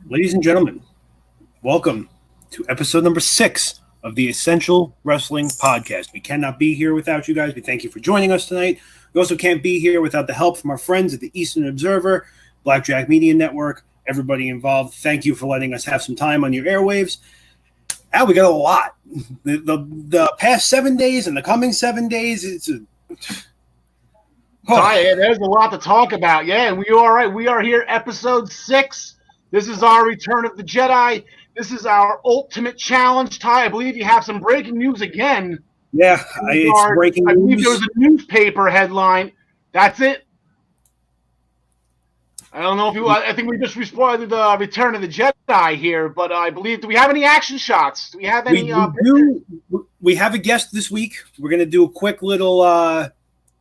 Ladies and gentlemen, welcome to episode number 6 of the Essential Wrestling Podcast. We cannot be here without you guys. We thank you for joining us tonight. We also can't be here without the help from our friends at the Eastern Observer, Blackjack Media Network, everybody involved. Thank you for letting us have some time on your airwaves. Al, we got a lot. The past 7 days and the coming 7 days, there's a lot to talk about. Yeah, and we are right. We are here, episode 6. This is our Return of the Jedi. This is our ultimate challenge. Ty, I believe you have some breaking news again. Yeah, it's breaking news. I believe there was a newspaper headline. That's it. I don't know if you. I think we just responded the Return of the Jedi here, but I believe. Do we have any action shots? Do we have any? We have a guest this week. We're going to do a quick little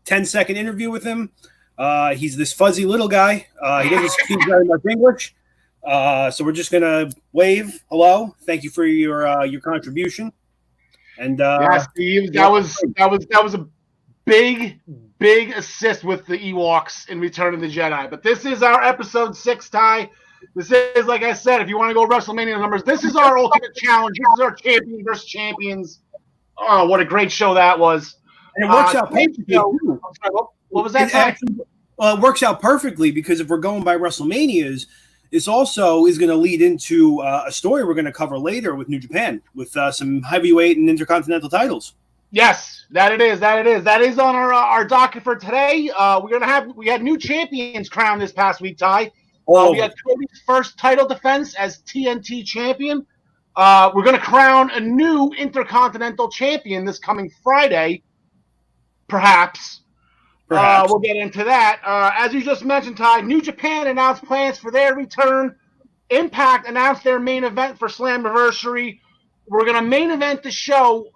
10-second interview with him. He's this fuzzy little guy. He doesn't speak very much English. So we're just gonna wave hello. Thank you for your contribution. And yeah, Steve, that was a big assist with the Ewoks in Return of the Jedi. But this is our episode 6, Ty. This is, like I said, if you want to go WrestleMania numbers, this is our ultimate challenge. This is our champion versus champions. Oh, what a great show that was! And it works out perfectly. What was that? It works out perfectly because if we're going by WrestleManias. This also is going to lead into a story we're going to cover later with New Japan, with some heavyweight and intercontinental titles. Yes, that is on our docket for today. We had new champions crowned this past week, Ty. We had Cody's first title defense as TNT champion. We're going to crown a new intercontinental champion this coming Friday, perhaps. We'll get into that. As you just mentioned, Ty, New Japan announced plans for their return. Impact announced their main event for Slammiversary. We're going to main event the show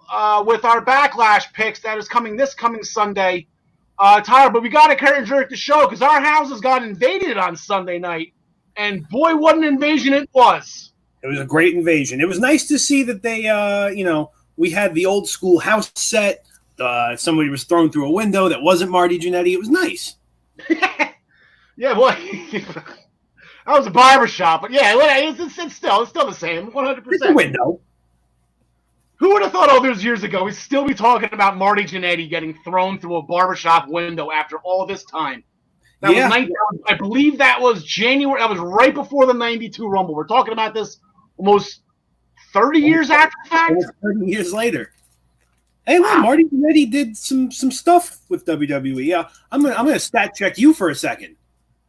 with our Backlash picks that is coming this coming Sunday. Tyler, but we got to curtain jerk the show because our houses got invaded on Sunday night. And boy, what an invasion it was. It was a great invasion. It was nice to see that they, we had the old school house set. Somebody was thrown through a window that wasn't Marty Jannetty. It was nice. Yeah, boy. That was a barber shop, but yeah, it's still the same, 100%. It's a window. Who would have thought all those years ago we'd still be talking about Marty Jannetty getting thrown through a barbershop window after all this time? I believe that was January. That was right before the 92 Rumble. We're talking about this almost 30 years after the fact. Almost 30 years later. Hey, look, Marty Jannetty did some stuff with WWE. Yeah, I'm gonna stat check you for a second.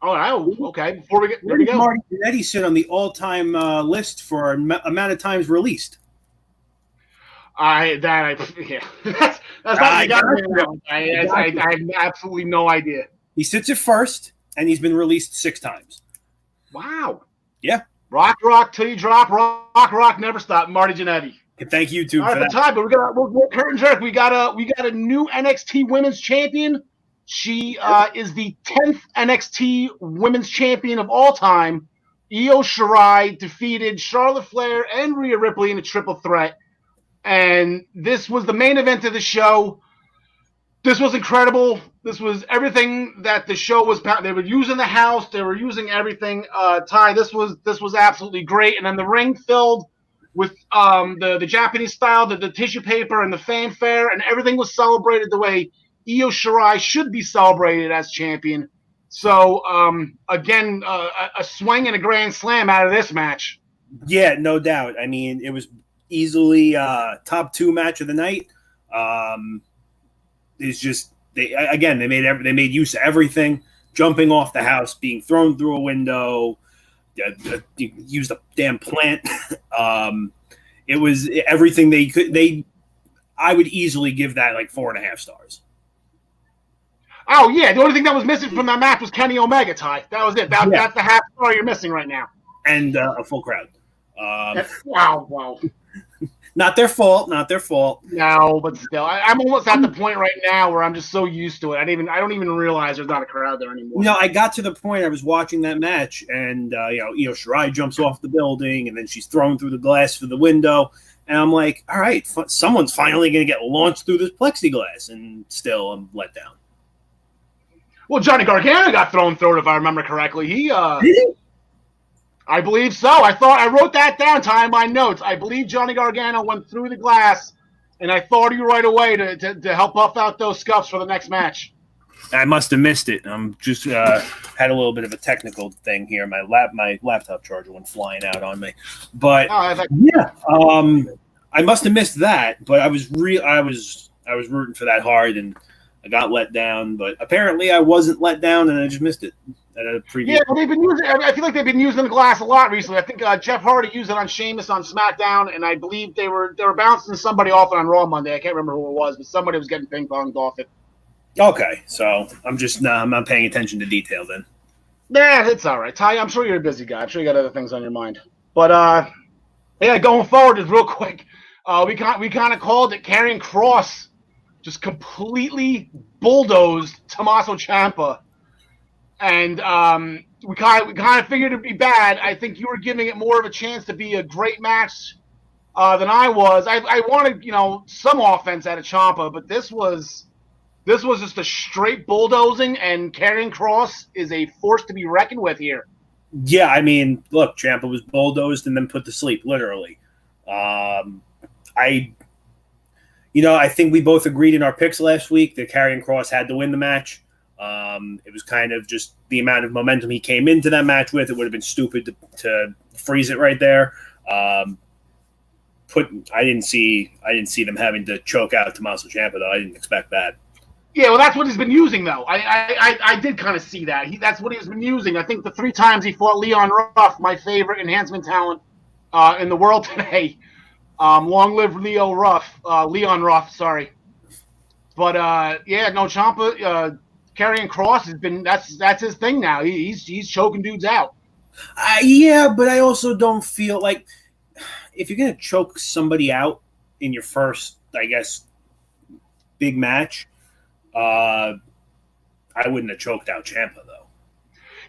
Oh, okay. Before we get, where do you go? Marty Jannetty sit on the all-time list for amount of times released? Yeah. That's not I have absolutely no idea. He sits at first, and he's been released 6 times. Wow. Yeah. Rock till you drop. Rock never stop. Marty Jannetty. Thank you too. All right, but we'll curtain jerk. We got a new NXT Women's Champion. She is the 10th NXT Women's Champion of all time. Io Shirai defeated Charlotte Flair and Rhea Ripley in a triple threat, and this was the main event of the show. This was incredible. This was everything that the show was about. They were using the house. They were using everything. Ty, this was absolutely great, and then the ring filled with the Japanese style, the tissue paper and the fanfare, and everything was celebrated the way Io Shirai should be celebrated as champion. So, again, a swing and a grand slam out of this match. Yeah, no doubt. I mean, it was easily top 2 match of the night. It's just they made use of everything, jumping off the house, being thrown through a window. Used a damn plant. It was everything they could. I would easily give that like 4.5 stars. Oh yeah, the only thing that was missing from that match was Kenny Omega. Ty, that was it. That's the half star you're missing right now. And a full crowd. Wow. Not their fault. No, but still, I'm almost at the point right now where I'm just so used to it. I don't even realize there's not a crowd there anymore. I got to the point I was watching that match, and Io Shirai jumps off the building, and then she's thrown through the glass through the window, and I'm like, all right, someone's finally going to get launched through this plexiglass, and still I'm let down. Well, Johnny Gargano got thrown through it, if I remember correctly. He did he? I believe so. I wrote that down, tying my notes. I believe Johnny Gargano went through the glass, and I thought of you right away to help buff out those scuffs for the next match. I must have missed it. I'm just had a little bit of a technical thing here. My laptop charger went flying out on me, but I must have missed that. But I was rooting for that hard, and I got let down. But apparently, I wasn't let down, and I just missed it. Yeah, well, they've been using. I feel like they've been using the glass a lot recently. I think Jeff Hardy used it on Sheamus on SmackDown, and I believe they were bouncing somebody off it on Raw Monday. I can't remember who it was, but somebody was getting ping ponged off it. Okay, so I'm not paying attention to detail then. Yeah, it's all right, Ty. I'm sure you're a busy guy. I'm sure you got other things on your mind. But yeah, going forward, just real quick, we kind of called it. Karrion Kross just completely bulldozed Tommaso Ciampa. And we kind of figured it'd be bad. I think you were giving it more of a chance to be a great match than I was. I wanted, some offense out of Ciampa, but this was just a straight bulldozing, and Karrion Kross is a force to be reckoned with here. Yeah, I mean, look, Ciampa was bulldozed and then put to sleep, literally. I think we both agreed in our picks last week that Karrion Kross had to win the match. It was kind of just the amount of momentum he came into that match with. It would have been stupid to freeze it right there. I didn't see them having to choke out Tommaso Ciampa, though. I didn't expect that. Yeah, well, that's what he's been using, though. I did kind of see that. That's what he's been using. I think the 3 times he fought Leon Ruff, my favorite enhancement talent in the world today. Long live Leon Ruff, sorry. But Ciampa. Karrion Kross has been that's his thing now. He's choking dudes out. Yeah, but I also don't feel like if you're gonna choke somebody out in your first, I guess, big match, I wouldn't have choked out Ciampa though.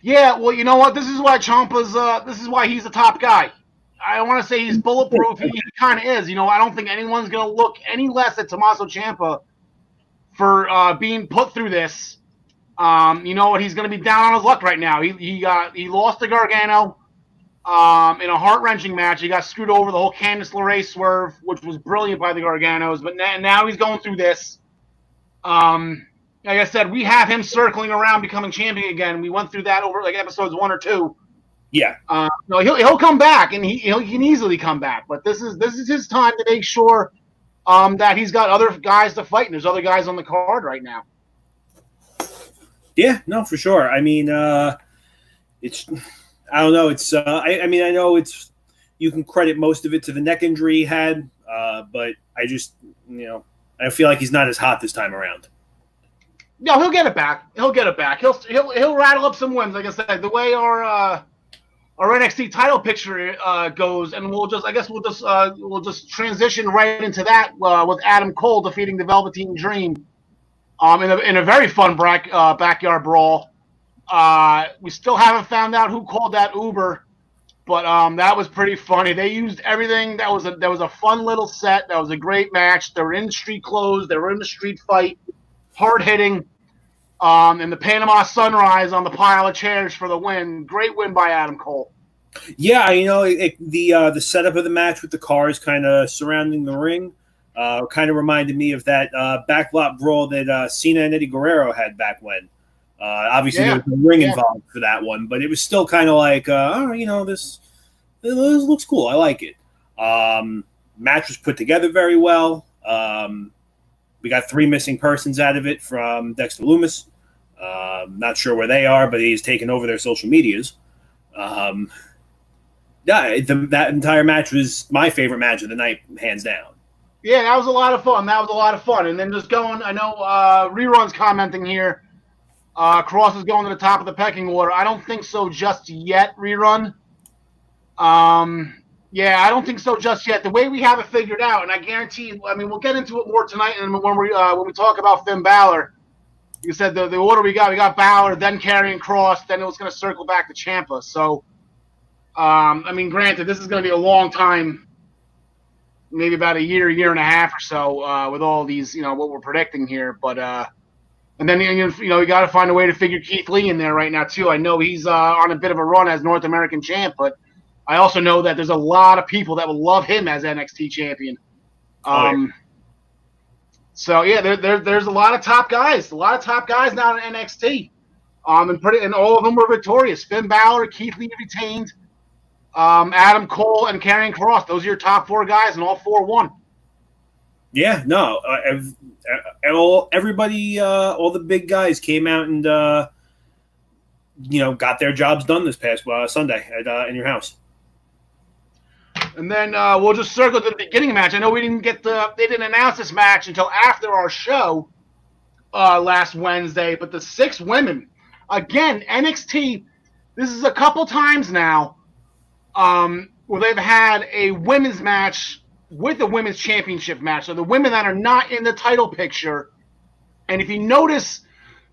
Yeah, well, you know what? This is why this is why he's the top guy. I don't want to say he's bulletproof. He kind of is. I don't think anyone's gonna look any less at Tommaso Ciampa for being put through this. You know what? He's going to be down on his luck right now. He lost to Gargano in a heart-wrenching match. He got screwed over the whole Candice LeRae swerve, which was brilliant by the Garganos. But now he's going through this. Like I said, we have him circling around becoming champion again. We went through that over like episodes 1 or 2. Yeah. He'll come back, and he can easily come back. But this is his time to make sure that he's got other guys to fight, and there's other guys on the card right now. Yeah, no, for sure. I mean, it's I don't know. It's I know it's you can credit most of it to the neck injury he had, but I just I feel like he's not as hot this time around. No, he'll get it back. He'll rattle up some wins. Like I said, the way our NXT title picture goes, and we'll just transition right into that with Adam Cole defeating the Velveteen Dream. In a very fun backyard brawl. We still haven't found out who called that Uber, but that was pretty funny. They used everything. That was a fun little set. That was a great match. They were in street clothes. They were in the street fight, hard hitting, and the Panama Sunrise on the pile of chairs for the win. Great win by Adam Cole. Yeah, the setup of the match with the cars kind of surrounding the ring. Kind of reminded me of that backlot brawl that Cena and Eddie Guerrero had back when. Obviously, there was a ring involved for that one, but it was still kind of like, this looks cool. I like it. Match was put together very well. We got 3 missing persons out of it from Dexter Lumis. Not sure where they are, but he's taken over their social medias. That entire match was my favorite match of the night, hands down. Yeah, that was a lot of fun. And then just going, I know Rerun's commenting here. Kross is going to the top of the pecking order. I don't think so just yet, Rerun. Yeah, I don't think so just yet. The way we have it figured out, and I guarantee you, we'll get into it more tonight, and when we talk about Finn Balor, you said the order we got Balor, then Karrion Kross, then it was going to circle back to Ciampa. So, granted, this is going to be a long time. Maybe about a year and a half or so with all these, what we're predicting here. But and then you got to find a way to figure Keith Lee in there right now too. I know he's on a bit of a run as North American champ, but I also know that there's a lot of people that will love him as NXT champion. So yeah, there's a lot of top guys, now in NXT. And all of them were victorious. Finn Balor, Keith Lee retained, Adam Cole, and Karrion Kross. Those are your top 4 guys, and all 4 won. Yeah, no, everybody, all the big guys came out and got their jobs done this past Sunday at in your house. And then we'll just circle to the beginning match. I know they didn't announce this match until after our show last Wednesday, but the 6 women, again, NXT, this is a couple times now where they've had a women's match with a women's championship match. So the women that are not in the title picture. And if you notice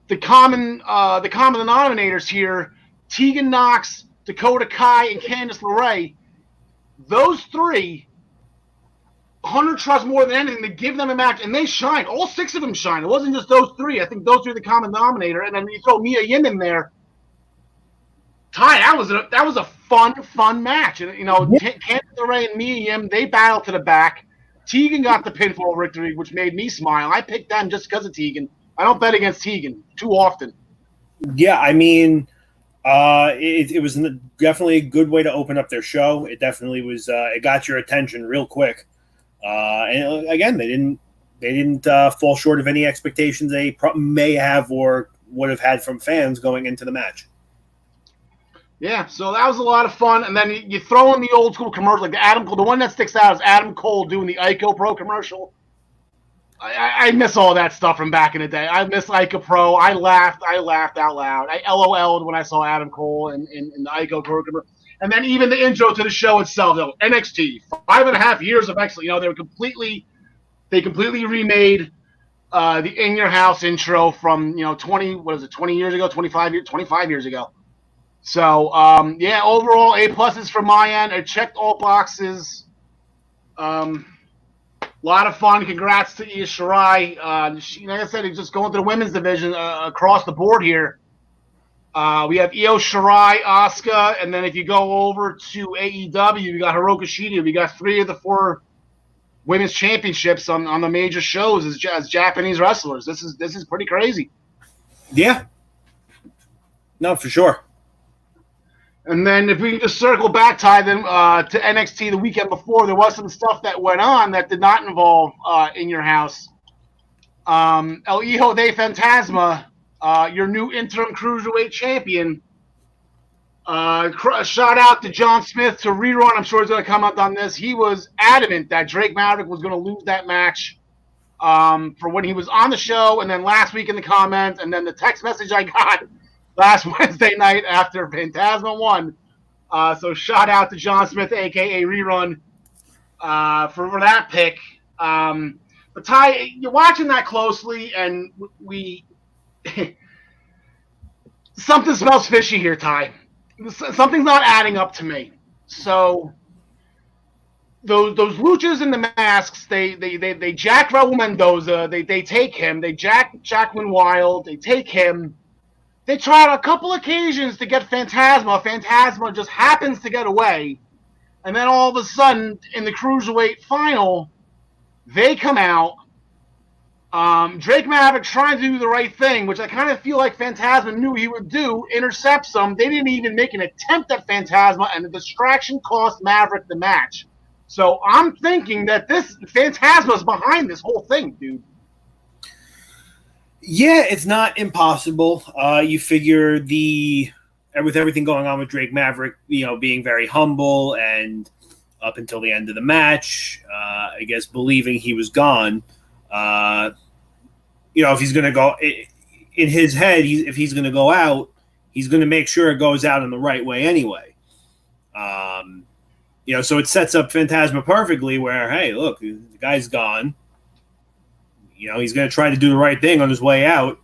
the common denominators here, Tegan Nox, Dakota Kai, and Candice LeRae, those 3, Hunter trusts more than anything to give them a match, and they shine. All 6 of them shine. It wasn't just those 3. I think those 3 are the common denominator. And then you throw Mia Yim in there. Ty, that was a fun match. And Candice LeRae and Mia Yim, they battled to the back. Tegan got the pinfall victory, which made me smile. I picked them just because of Tegan. I don't bet against Tegan too often. Yeah, I mean, it was definitely a good way to open up their show. It definitely was. It got your attention real quick. And again, they didn't fall short of any expectations they may have or would have had from fans going into the match. Yeah, so that was a lot of fun. And then you throw in the old school commercial, like the one that sticks out is Adam Cole doing the Ico Pro commercial. I miss all that stuff from back in the day. I miss Ico Pro. I laughed out loud. I LOL'd when I saw Adam Cole in the Ico Pro commercial. And then even the intro to the show itself, NXT, 5.5 years of excellence. They completely remade the In Your House intro from 20 years ago, 25 years ago. So overall A+ from my end. I checked all boxes. A lot of fun. Congrats to Io Shirai. Like I said, just going to the women's division across the board here. We have Io Shirai, Asuka, and then if you go over to AEW, we got Hiroka Shida. We got 3 of the 4 women's championships on the major shows as Japanese wrestlers. This is pretty crazy. Yeah. No, for sure. And then if we can just circle back, Ty, then to NXT the weekend before, there was some stuff that went on that did not involve In Your House. El Hijo de Fantasma, your new interim cruiserweight champion. Shout out to John Smith to Rerun. I'm sure he's going to comment on this. He was adamant that Drake Maverick was going to lose that match for when he was on the show, and then last week in the comments, and then the text message I got last Wednesday night after Phantasma won. So shout out to John Smith, a.k.a. Rerun, for that pick. But Ty, you're watching that closely, and we something smells fishy here, Ty. Something's not adding up to me. So those luchas in the masks, they jack Raul Mendoza, they take him, they jack Jacqueline Wild, they take him. They tried a couple occasions to get Phantasma. Phantasma just happens to get away. And then all of a sudden, in the Cruiserweight final, they come out. Drake Maverick trying to do the right thing, which I kind of feel like Phantasma knew he would do, intercepts them. They didn't even make an attempt at Phantasma, and the distraction cost Maverick the match. So I'm thinking that this Phantasma's behind this whole thing, dude. Yeah, it's not impossible. You figure with everything going on with Drake Maverick, being very humble and up until the end of the match, I guess believing he was gone. If he's going to go in his head, if he's going to go out, he's going to make sure it goes out in the right way anyway. So it sets up Phantasma perfectly where, hey, look, the guy's gone. He's going to try to do the right thing on his way out.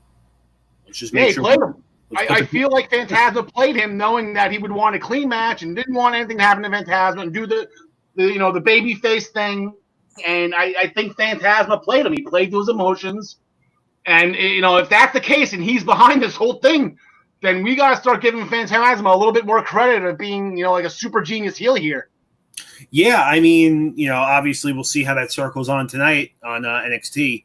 Let's just make sure. He played him. I feel like Phantasma played him knowing that he would want a clean match and didn't want anything to happen to Phantasma and do the baby face thing. And I think Phantasma played him. He played those emotions. And, if that's the case and he's behind this whole thing, then we got to start giving Phantasma a little bit more credit of being, like a super genius heel here. Yeah, I mean, obviously we'll see how that circles on tonight on NXT.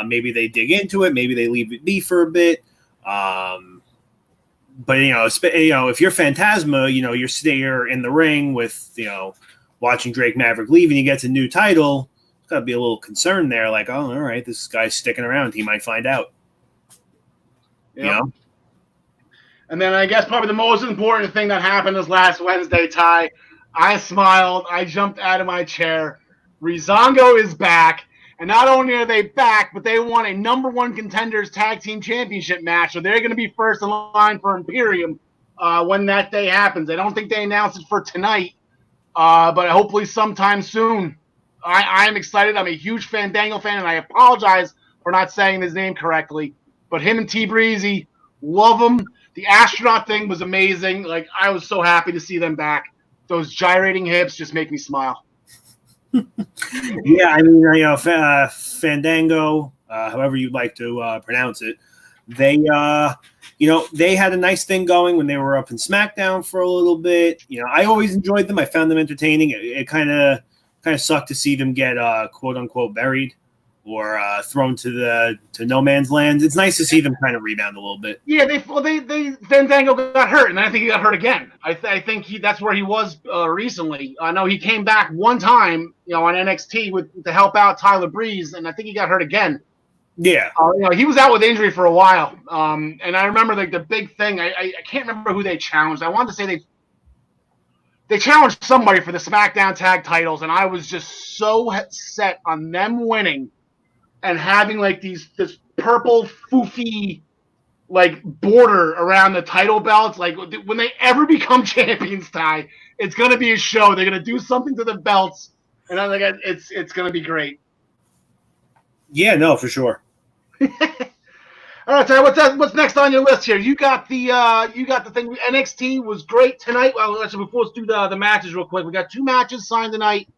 Maybe they dig into it. Maybe they leave it be for a bit. But if you're Phantasma, you're in the ring with watching Drake Maverick leave, and he gets a new title. There's got to be a little concern there, like, oh, all right, this guy's sticking around. He might find out. Yep. And then I guess probably the most important thing that happened this last Wednesday, Ty. I smiled. I jumped out of my chair. Rizongo is back. And not only are they back, but they won a number one contenders tag team championship match. So they're going to be first in line for Imperium when that day happens. I don't think they announced it for tonight, but hopefully sometime soon. I'm excited. I'm a huge Fandango fan, and I apologize for not saying his name correctly. But him and T Breezy, love him. The astronaut thing was amazing. Like, I was so happy to see them back. Those gyrating hips just make me smile. Yeah, I mean, Fandango, however you'd like to pronounce it, they had a nice thing going when they were up in SmackDown for a little bit. I always enjoyed them. I found them entertaining. It kind of sucked to see them get quote unquote buried or thrown to no man's land. It's nice to see them kind of rebound a little bit. Yeah, they Fandango got hurt, and then I think he got hurt again. I think that's where he was recently. I know he came back one time, on NXT to help out Tyler Breeze, and I think he got hurt again. Yeah, he was out with injury for a while. And I remember like the big thing. I can't remember who they challenged. I wanted to say they challenged somebody for the SmackDown tag titles, and I was just so set on them winning. And having like this purple foofy like border around the title belts, like when they ever become champions, Ty, it's gonna be a show. They're gonna do something to the belts, and I'm like, it's gonna be great. Yeah, no, for sure. All right, Ty, what's next on your list here? You got the thing. NXT was great tonight. Well, actually, before let's do the matches real quick. We got 2 matches signed tonight.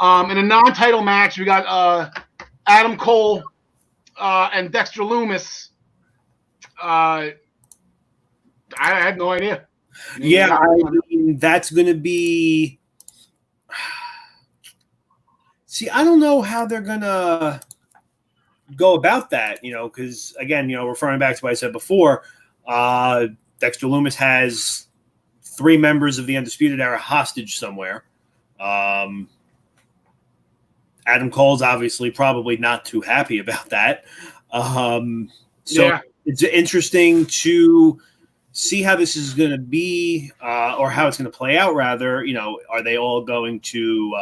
In a non-title match, we got Adam Cole and Dexter Lumis. I have no idea. Yeah, I mean, that's going to be. See, I don't know how they're going to go about that, because, again, referring back to what I said before, Dexter Lumis has 3 members of the Undisputed Era hostage somewhere. Adam Cole's obviously probably not too happy about that. It's interesting to see how this is going to be or how it's going to play out, rather. Are they all going to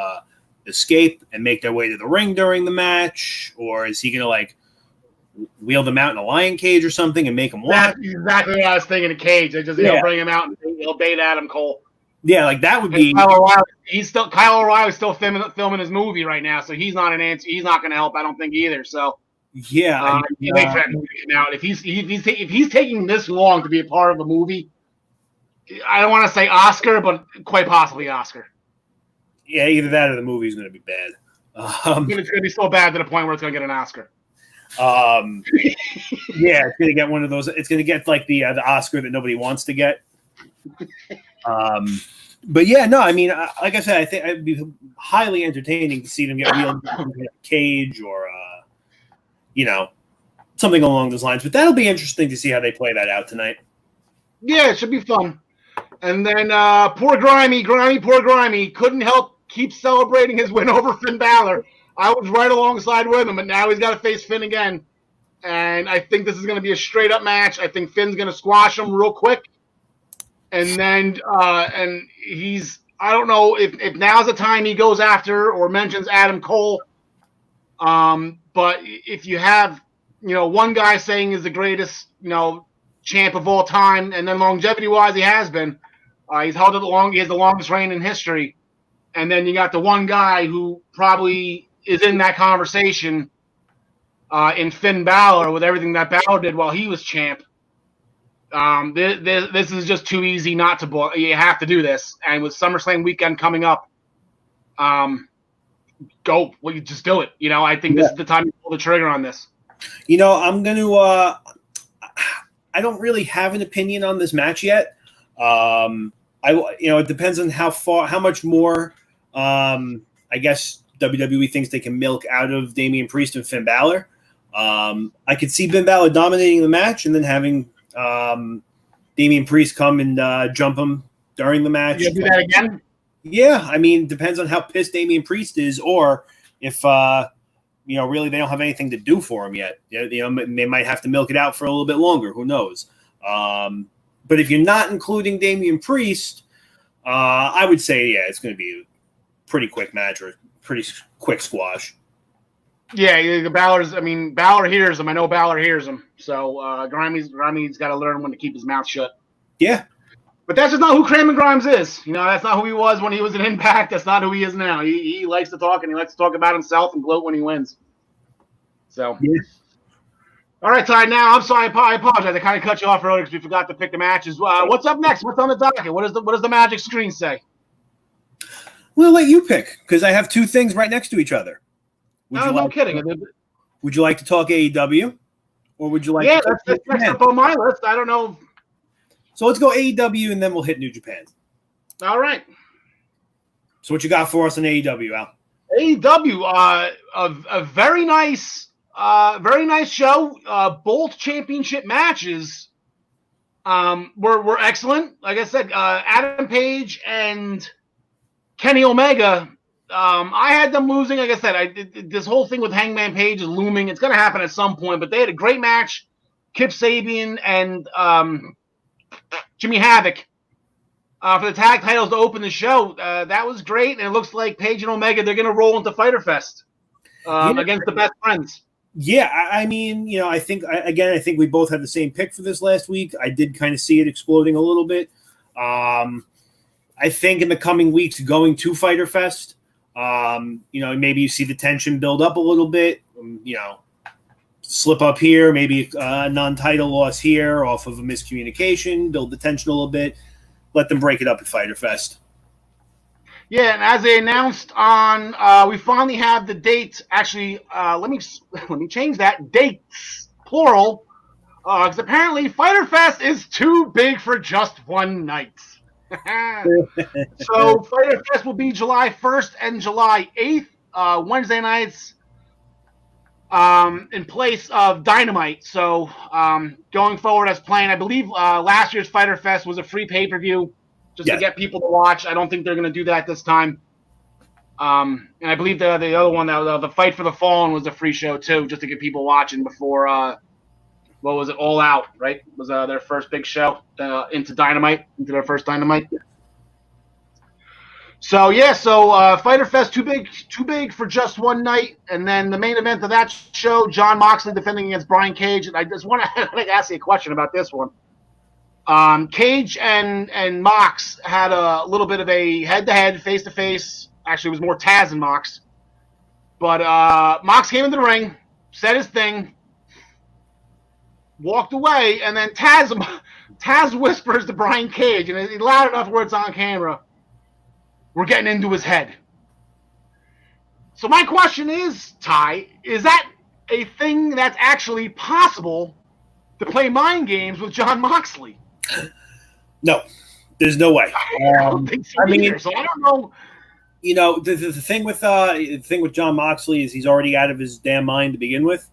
escape and make their way to the ring during the match? Or is he going to, like, wheel them out in a lion cage or something and make them watch? That's exactly what I was thinking, a cage. They just bring him out and he'll bait Adam Cole. Yeah, like that would be. Kyle O'Reilly's still filming his movie right now, so he's not an answer. He's not going to help, I don't think either. So yeah, wait for that movie to come out. If he's taking this long to be a part of a movie, I don't want to say Oscar, but quite possibly Oscar. Yeah, either that or the movie's going to be bad. It's going to be so bad to the point where it's going to get an Oscar. Yeah, it's going to get one of those. It's going to get like the Oscar that nobody wants to get. But yeah, no, I mean, like I said, I think it'd be highly entertaining to see them get wheeled into a cage or, something along those lines. But that'll be interesting to see how they play that out tonight. Yeah, it should be fun. And then poor Grimy couldn't help keep celebrating his win over Finn Balor. I was right alongside with him, but now he's got to face Finn again. And I think this is going to be a straight-up match. I think Finn's going to squash him real quick. And then, and he's, I don't know if now's the time he goes after or mentions Adam Cole. But if you have, one guy saying he's the greatest, champ of all time, and then longevity-wise, he has been. He's held it long. He has the longest reign in history. And then you got the one guy who probably is in that conversation in Finn Balor with everything that Balor did while he was champ. This is just too easy not to book. You have to do this. And with SummerSlam weekend coming up, you just do it. I think this is the time to pull the trigger on this. I'm going to I don't really have an opinion on this match yet. It depends on how much more, I guess WWE thinks they can milk out of Damian Priest and Finn Balor. I could see Finn Balor dominating the match and then having Damian Priest come and jump him during the match. You do that again? Yeah, I mean, depends on how pissed Damian Priest is, or if really they don't have anything to do for him yet. They might have to milk it out for a little bit longer. Who knows? But if you're not including Damian Priest, I would say it's going to be a pretty quick match or pretty quick squash. Yeah, Balor hears him. I know Balor hears him. So Grimey's got to learn when to keep his mouth shut. Yeah. But that's just not who Kramer Grimes is. That's not who he was when he was in Impact. That's not who he is now. He likes to talk, and he likes to talk about himself and gloat when he wins. So, yeah. All right, Ty. Now, I'm sorry. I apologize. I kind of cut you off earlier because we forgot to pick the matches. What's up next? What's on the docket? What does the magic screen say? We'll let you pick because I have two things right next to each other. No kidding. Would you like to talk AEW, or would you like? Yeah, that's next up on my list. I don't know. So let's go AEW and then we'll hit New Japan. All right. So what you got for us on AEW, Al? AEW, a very nice show. Both championship matches were excellent. Like I said, Adam Page and Kenny Omega. I had them losing. Like I said, this whole thing with Hangman Page is looming. It's going to happen at some point. But they had a great match. Kip Sabian and Jimmy Havoc for the tag titles to open the show. That was great, and it looks like Page and Omega, they're going to roll into Fyter Fest against the Best Friends. Yeah, I mean, I think we both had the same pick for this last week. I did kind of see it exploding a little bit. I think in the coming weeks going to Fyter Fest, maybe you see the tension build up a little bit, slip up here, maybe a non-title loss here off of a miscommunication, build the tension a little bit, let them break it up at Fyter Fest. Yeah, and as they announced on, we finally have the dates. Actually, let me change that. Dates, plural, because apparently Fyter Fest is too big for just one night. So Fyter Fest will be July 1st and July 8th, Wednesday nights, in place of Dynamite. So going forward as planned, I believe last year's Fyter Fest was a free pay-per-view just to get people to watch. I don't think they're going to do that this time. And I believe the other one, the Fight for the Fallen, was a free show too, just to get people watching before, what was it, All Out, right? Was their first big show into their first Dynamite. So Fyter Fest too big for just one night, and then the main event of that show, Jon Moxley defending against Brian Cage. And I just want to ask you a question about this one. Cage and Mox had a little bit of a head-to-head, face-to-face. Actually, it was more Taz and Mox. But Mox came into the ring, said his thing, walked away, and then Taz whispers to Brian Cage, and it's loud enough where it's on camera, "We're getting into his head." So my question is, Ty, is that a thing that's actually possible to play mind games with Jon Moxley? No, there's no way. I don't think so either, so I don't know. The thing with Jon Moxley is he's already out of his damn mind to begin with.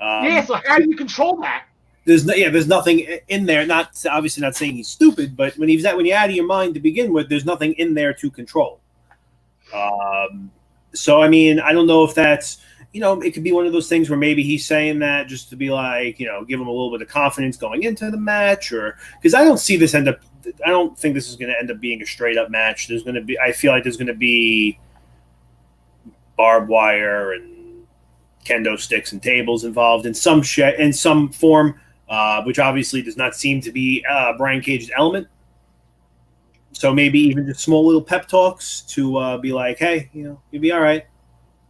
So how do you control that? There's nothing in there. Obviously not saying he's stupid, but when you're out of your mind to begin with, there's nothing in there to control. So I mean, I don't know if that's it could be one of those things where maybe he's saying that just to be like give him a little bit of confidence going into the match, or because I don't think this is going to end up being a straight up match. I feel like there's going to be barbed wire and kendo sticks and tables involved in some form. Which obviously does not seem to be Brian Cage's element. So maybe even just small little pep talks to be like, hey, you'll be all right.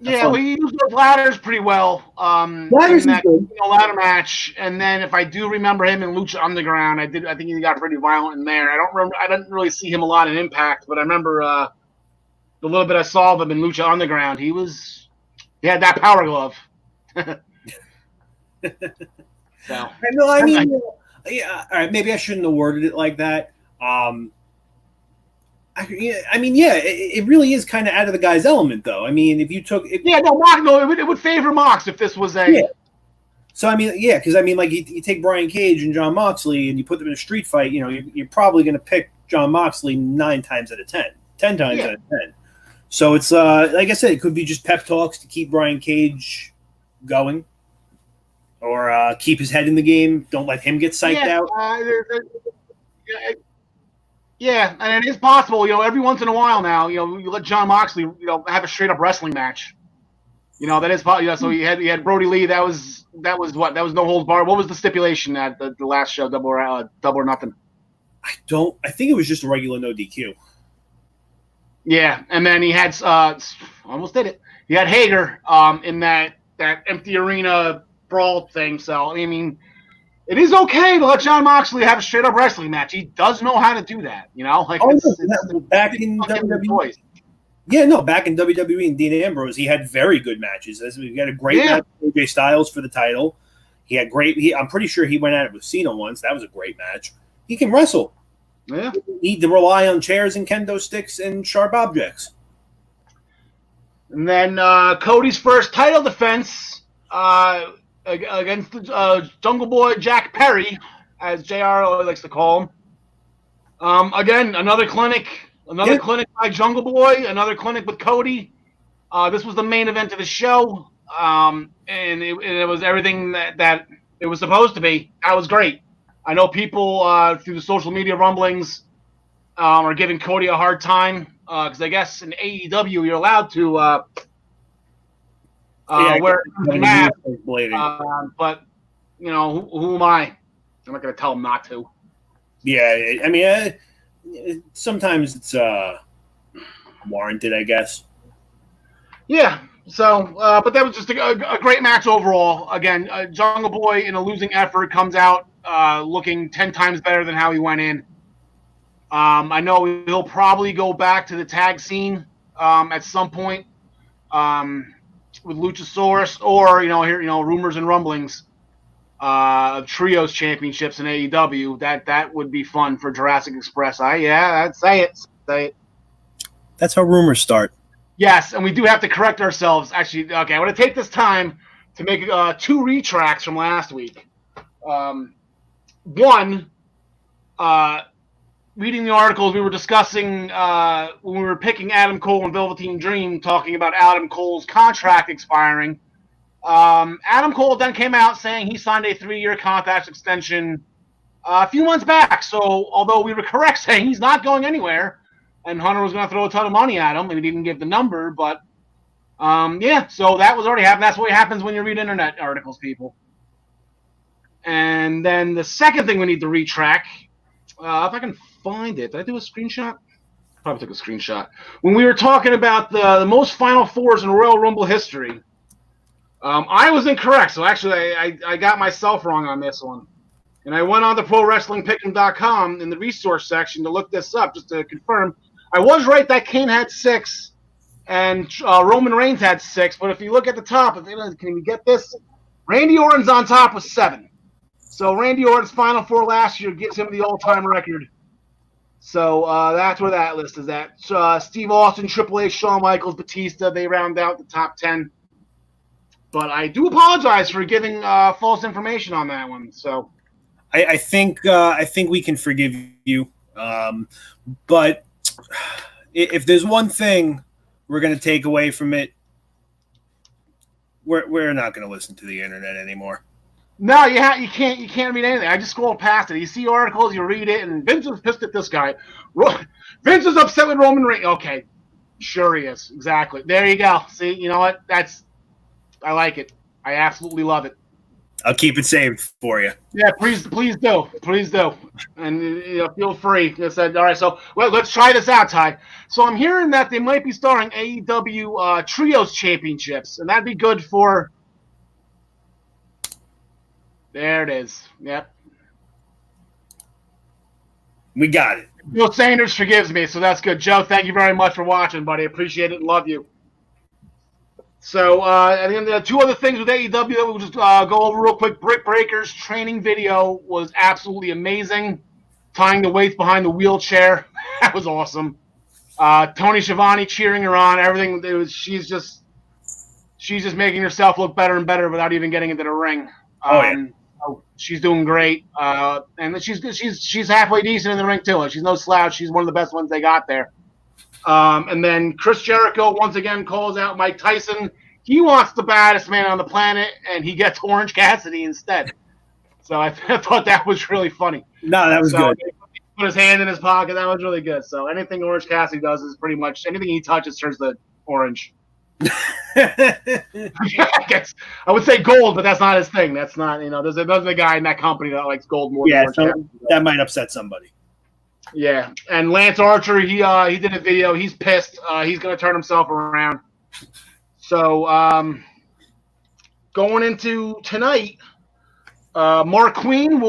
Yeah, we used those ladders pretty well in that ladder match. And then if I do remember him in Lucha Underground, I think he got pretty violent in there. I didn't really see him a lot in Impact, but I remember the little bit I saw of him in Lucha Underground. He had that power glove. So Yeah, all right. Maybe I shouldn't have worded it like that. It really is kind of out of the guy's element, though. I mean, if you took, it would favor Mox if this was a. Yeah. So I mean, yeah, because I mean, like you take Brian Cage and Jon Moxley, and you put them in a street fight. You know, you're probably going to pick Jon Moxley 9 times out of 10, 10 times out of 10. So it's like I said, it could be just pep talks to keep Brian Cage going, or keep his head in the game. Don't let him get psyched out. Yeah, and it is possible. You know, every once in a while now, you know, you let Jon Moxley, you know, have a straight up wrestling match. You know, that is possible. You know, so you had Brody Lee. That was what? That was no holds barred. What was the stipulation at the last show? Double or nothing. I think it was just a regular no DQ. Yeah, and then he had almost did it. He had Hager in that empty arena brawl thing. So I mean, it is okay to let Jon Moxley have a straight up wrestling match. He does know how to do that. You know, like back in WWE. Yeah, no, back in WWE and Dean Ambrose, he had very good matches. He had a great match with AJ Styles for the title. He had I'm pretty sure he went at it with Cena once. That was a great match. He can wrestle. Yeah. You need to rely on chairs and kendo sticks and sharp objects. And then Cody's first title defense against Jungle Boy Jack Perry, as JR likes to call him. Again, another clinic by Jungle Boy, another clinic with Cody. This was the main event of the show, and it was everything that it was supposed to be. That was great. I know people through the social media rumblings are giving Cody a hard time because I guess in AEW you're allowed to wear a mask. But you know, who am I? I'm not going to tell him not to. Yeah, I mean, sometimes it's warranted, I guess. Yeah. So, but that was just a great match overall. Again, Jungle Boy in a losing effort comes out looking 10 times better than how he went in. I know he'll probably go back to the tag scene at some point with Luchasaurus, or rumors and rumblings of trios championships in AEW. That would be fun for Jurassic Express. I'd say it. That's how rumors start. Yes, and we do have to correct ourselves. Actually, okay, I want to take this time to make 2 retracts from last week. One, reading the articles we were discussing when we were picking Adam Cole and Velveteen Dream, talking about Adam Cole's contract expiring. Adam Cole then came out saying he signed a 3-year contract extension a few months back. So, although we were correct saying he's not going anywhere, and Hunter was going to throw a ton of money at him, and he didn't give the number, but so that was already happening. That's what happens when you read internet articles, people. And then the second thing we need to retrack, if I can find it. Did I do a screenshot? Probably took a screenshot. When we were talking about the most Final Fours in Royal Rumble history, I was incorrect. So actually, I got myself wrong on this one. And I went on to ProWrestlingPick'em.com in the resource section to look this up just to confirm. I was right that Kane had 6 and Roman Reigns had 6. But if you look at the top, can you get this? Randy Orton's on top with 7. So Randy Orton's Final Four last year gives him the all-time record. So that's where that list is at. Steve Austin, Triple H, Shawn Michaels, Batista, they round out the top 10. But I do apologize for giving false information on that one. So I think we can forgive you. But if there's one thing we're going to take away from it, we're not going to listen to the internet anymore. No, you can't read anything. I just scroll past it. You see articles, you read it, and Vince is pissed at this guy. Vince is upset with Roman Reigns. Okay, sure he is. Exactly. There you go. See, you know what? I like it. I absolutely love it. I'll keep it saved for you. Yeah, please do, and feel free. I said, all right. So, let's try this out, Ty. So I'm hearing that they might be starting AEW Trios Championships, and that'd be good for. There it is. Yep. We got it. Joe Sanders forgives me, so that's good. Joe, thank you very much for watching, buddy. Appreciate it and love you. So, and then the two other things with AEW that we'll just go over real quick. Britt Baker's training video was absolutely amazing. Tying the weights behind the wheelchair. That was awesome. Tony Schiavone cheering her on. Everything. She's just making herself look better and better without even getting into the ring. So she's doing great. And she's halfway decent in the ring too. She's no slouch. She's one of the best ones they got there. And then Chris Jericho once again calls out Mike Tyson. He wants the baddest man on the planet, and he gets Orange Cassidy instead. So I thought that was really funny. No, that was good. He put his hand in his pocket. That was really good. So anything Orange Cassidy does is pretty much anything he touches turns to orange. I guess I would say gold, but that's not his thing. That's not, there's a guy in that company that likes gold more than Orange Cassidy. That might upset somebody. Yeah, and Lance Archer, he did a video. He's pissed. He's going to turn himself around. So going into tonight, Mark Queen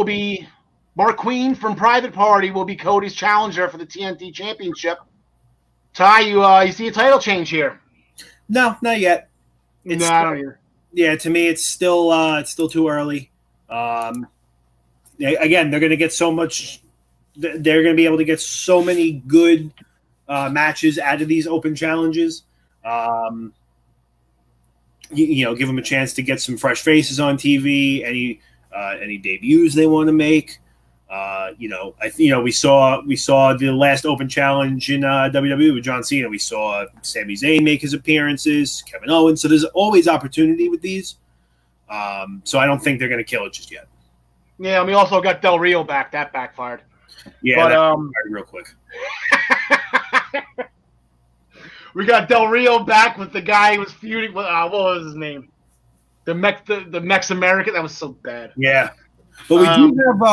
from Private Party will be Cody's challenger for the TNT Championship. Ty, you see a title change here? No, not yet. I don't either. Yeah, to me, it's still too early. Again, they're going to get so much. They're going to be able to get so many good matches out of these open challenges. Give them a chance to get some fresh faces on TV. Any debuts they want to make. We saw the last open challenge in WWE with John Cena. We saw Sami Zayn make his appearances, Kevin Owens. So there's always opportunity with these. So I don't think they're going to kill it just yet. Yeah, and we also got Del Rio back. That backfired. Yeah, but, real quick. We got Del Rio back with the guy who was feuding with what was his name? The Mex American. That was so bad. Yeah, but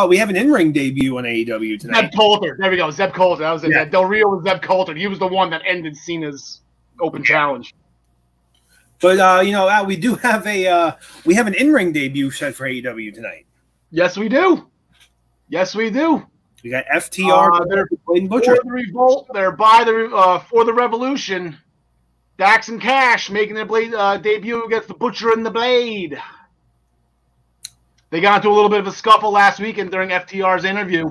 we have an in-ring debut on AEW tonight. Zeb Coulter. There we go. Zeb Coulter. That was it. Yeah. Del Rio was Zeb Coulter. He was the one that ended Cena's open challenge. But we do have we have an in-ring debut set for AEW tonight. Yes, we do. Yes, we do. We got FTR. They're Butcher. For the Revolt. They're for the Revolution. Dax and Cash making their debut against the Butcher and the Blade. They got into a little bit of a scuffle last weekend during FTR's interview.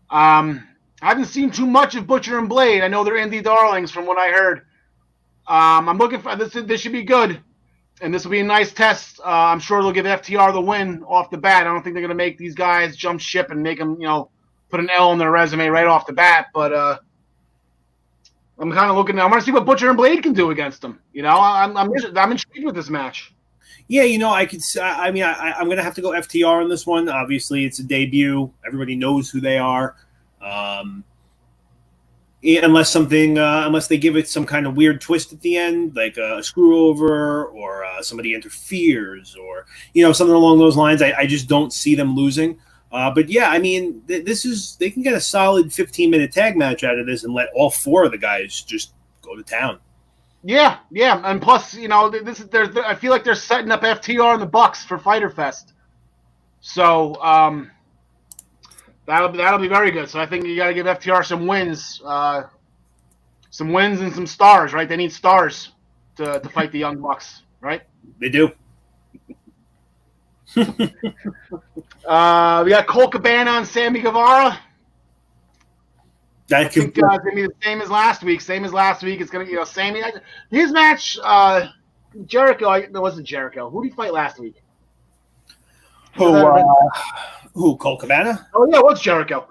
I haven't seen too much of Butcher and Blade. I know they're indie darlings from what I heard. I'm looking for this. This should be good, and this will be a nice test. I'm sure they'll give FTR the win off the bat. I don't think they're going to make these guys jump ship and make them, put an L on their resume right off the bat. But I'm kind of looking. I want to see what Butcher and Blade can do against them. I'm intrigued with this match. Yeah, I could. I'm going to have to go FTR on this one. Obviously, it's a debut. Everybody knows who they are. Unless they give it some kind of weird twist at the end, like a screw over or somebody interferes or something along those lines. I just don't see them losing. But yeah, they can get a solid 15-minute tag match out of this and let all four of the guys just go to town. Yeah, and plus, I feel like they're setting up FTR and the Bucks for Fyter Fest, so that'll be very good. So I think you got to give FTR some wins and some stars, right? They need stars to fight the Young Bucks, right? They do. We got Colt Cabana and Sammy Guevara. I think it's going to be the same as last week. It's going to, Sammy. His match, Jericho. It wasn't Jericho. Who did he fight last week? Who? Colt Cabana? Oh yeah, it was Jericho.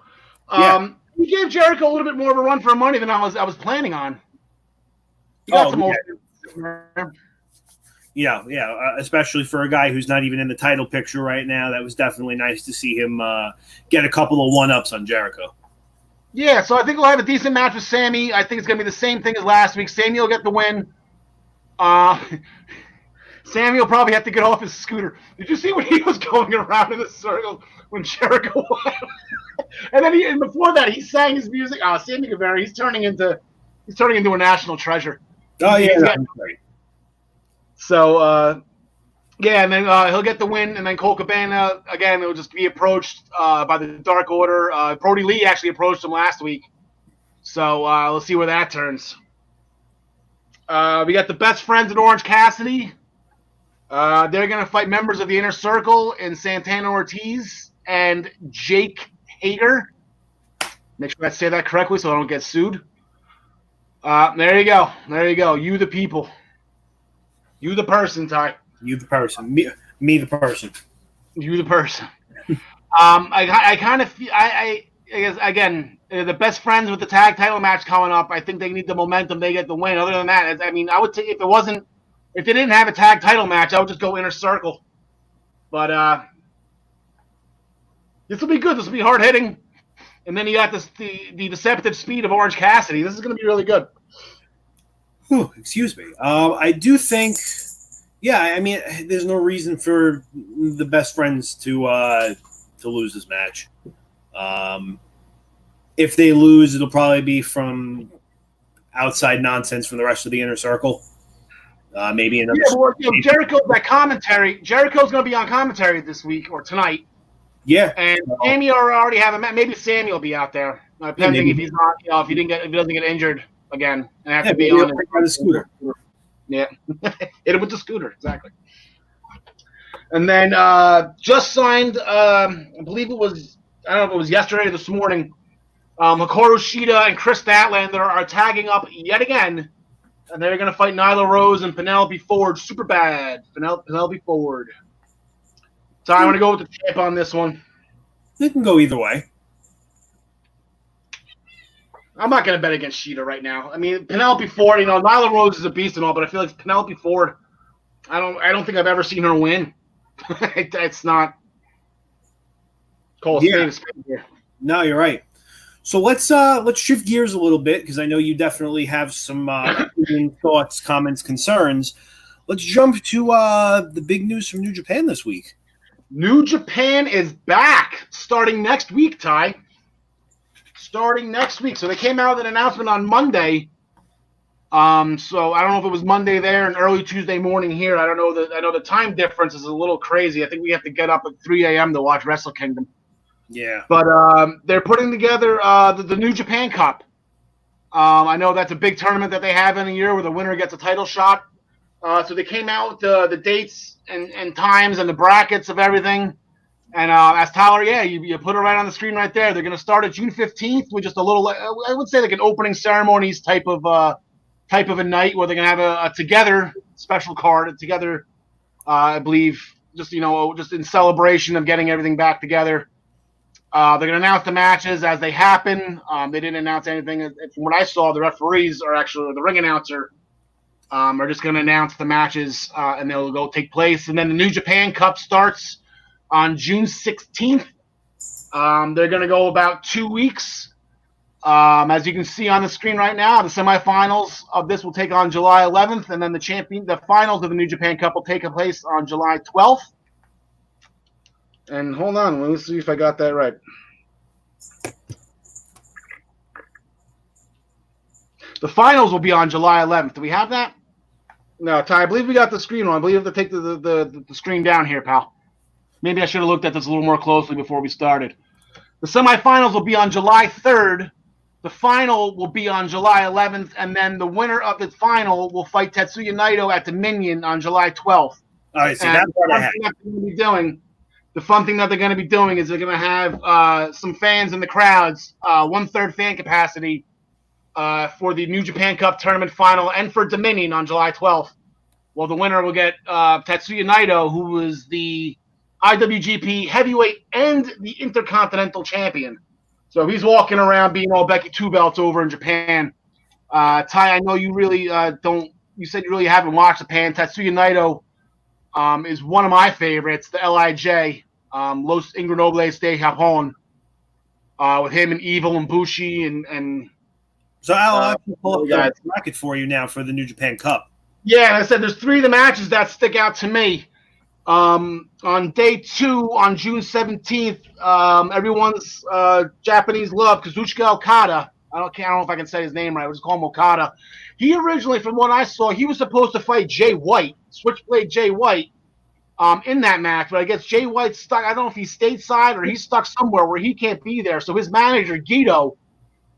He gave Jericho a little bit more of a run for money than I was planning on. He got some especially for a guy who's not even in the title picture right now. That was definitely nice to see him get a couple of one-ups on Jericho. Yeah, so I think we'll have a decent match with Sammy. I think it's going to be the same thing as last week. Sammy will get the win. Sammy will probably have to get off his scooter. Did you see when he was going around in a circle when Jericho won? and before that, he sang his music. Sammy Guevara, he's turning into a national treasure. Oh yeah, that's great. So and then he'll get the win, and then Colt Cabana again. It'll just be approached by the Dark Order. Brody Lee actually approached him last week, so let's see where that turns. We got the best friends in Orange Cassidy. They're going to fight members of the Inner Circle in Santana Ortiz and Jake Hager. Make sure I say that correctly so I don't get sued. There you go. There you go. You the people. You the person, Ty. You the person. Me the person. You the person. I kind of feel I guess again the best friends with the tag title match coming up. I think they need the momentum. They get the win. Other than that, I mean, I would take if they didn't have a tag title match, I would just go Inner Circle. But this will be good. This will be hard hitting. And then you got the deceptive speed of Orange Cassidy. This is going to be really good. Whew, excuse me. I do think, yeah. I mean, there's no reason for the best friends to lose this match. If they lose, it'll probably be from outside nonsense from the rest of the Inner Circle. Maybe another. Yeah, well, Jericho. That commentary. Jericho's going to be on commentary this week or tonight. Yeah, and Sammy already have a match. Maybe Sammy will be out there, depending if he's not, if he doesn't get injured again and have to be on the scooter. Yeah, hit him with the scooter, exactly. And then just signed, I believe it was, I don't know if it was yesterday or this morning. Hikaru Shida and Chris Statlander are tagging up yet again, and they're going to fight Nyla Rose and Penelope Ford. Super bad, Penelope Ford. So I want to go with the champ on this one. It can go either way. I'm not going to bet against Shida right now. I mean, Penelope Ford, Nyla Rose is a beast and all, but I feel like Penelope Ford, I don't think I've ever seen her win. It's not. Cole, yeah. No, you're right. So let's shift gears a little bit because I know you definitely have some thoughts, comments, concerns. Let's jump to the big news from New Japan this week. New Japan is back starting next week, Ty. Starting next week. So they came out with an announcement on Monday. So I don't know if it was Monday there and early Tuesday morning here. I don't know. I know the time difference is a little crazy. I think we have to get up at 3 a.m. to watch Wrestle Kingdom. Yeah. But they're putting together the New Japan Cup. I know that's a big tournament that they have in a year where the winner gets a title shot. So they came out with the dates and times and the brackets of everything. And as Tyler, you put it right on the screen right there. They're going to start at June 15th with just a little, I would say like an opening ceremonies type of a night where they're going to have a together special card together. I believe just in celebration of getting everything back together. They're going to announce the matches as they happen. They didn't announce anything. From what I saw, the referees are actually the ring announcer. Are just going to announce the matches and they'll go take place. And then the New Japan Cup starts on June 16th. They're going to go about 2 weeks. As you can see on the screen right now, the semifinals of this will take on July 11th, and then the finals of the New Japan Cup will take place on July 12th. And hold on, let me see if I got that right. The finals will be on July 11th. Do we have that? No, Ty, I believe we got the screen wrong. I believe we have to take the screen down here, pal. Maybe I should have looked at this a little more closely before we started. The semifinals will be on July 3rd. The final will be on July 11th, and then the winner of the final will fight Tetsuya Naito at Dominion on July 12th. All right, so that's what I had. The fun thing that they're going to be doing is they're going to have some fans in the crowds, 1/3 fan capacity, for the New Japan Cup tournament final and for Dominion on July 12th. Well, the winner will get Tetsuya Naito, who was the IWGP Heavyweight and the Intercontinental Champion. So he's walking around being all Becky Two Belts over in Japan. Ty, I know you really don't. You said you really haven't watched Japan. Tetsuya Naito is one of my favorites. The LIJ, Los Ingobernables de Japón, with him and Evil and Bushi and. So I'll actually pull up the bracket for you now for the New Japan Cup. Yeah, I said there's 3 of the matches that stick out to me. On day 2, on June 17th, everyone's Japanese love, Kazuchika Okada. I don't know if I can say his name right. We'll just call him Okada. He originally, from what I saw, he was supposed to fight Jay White, Switchblade Jay White, in that match. But I guess Jay White's stuck. I don't know if he's stateside or he's stuck somewhere where he can't be there. So his manager, Guido,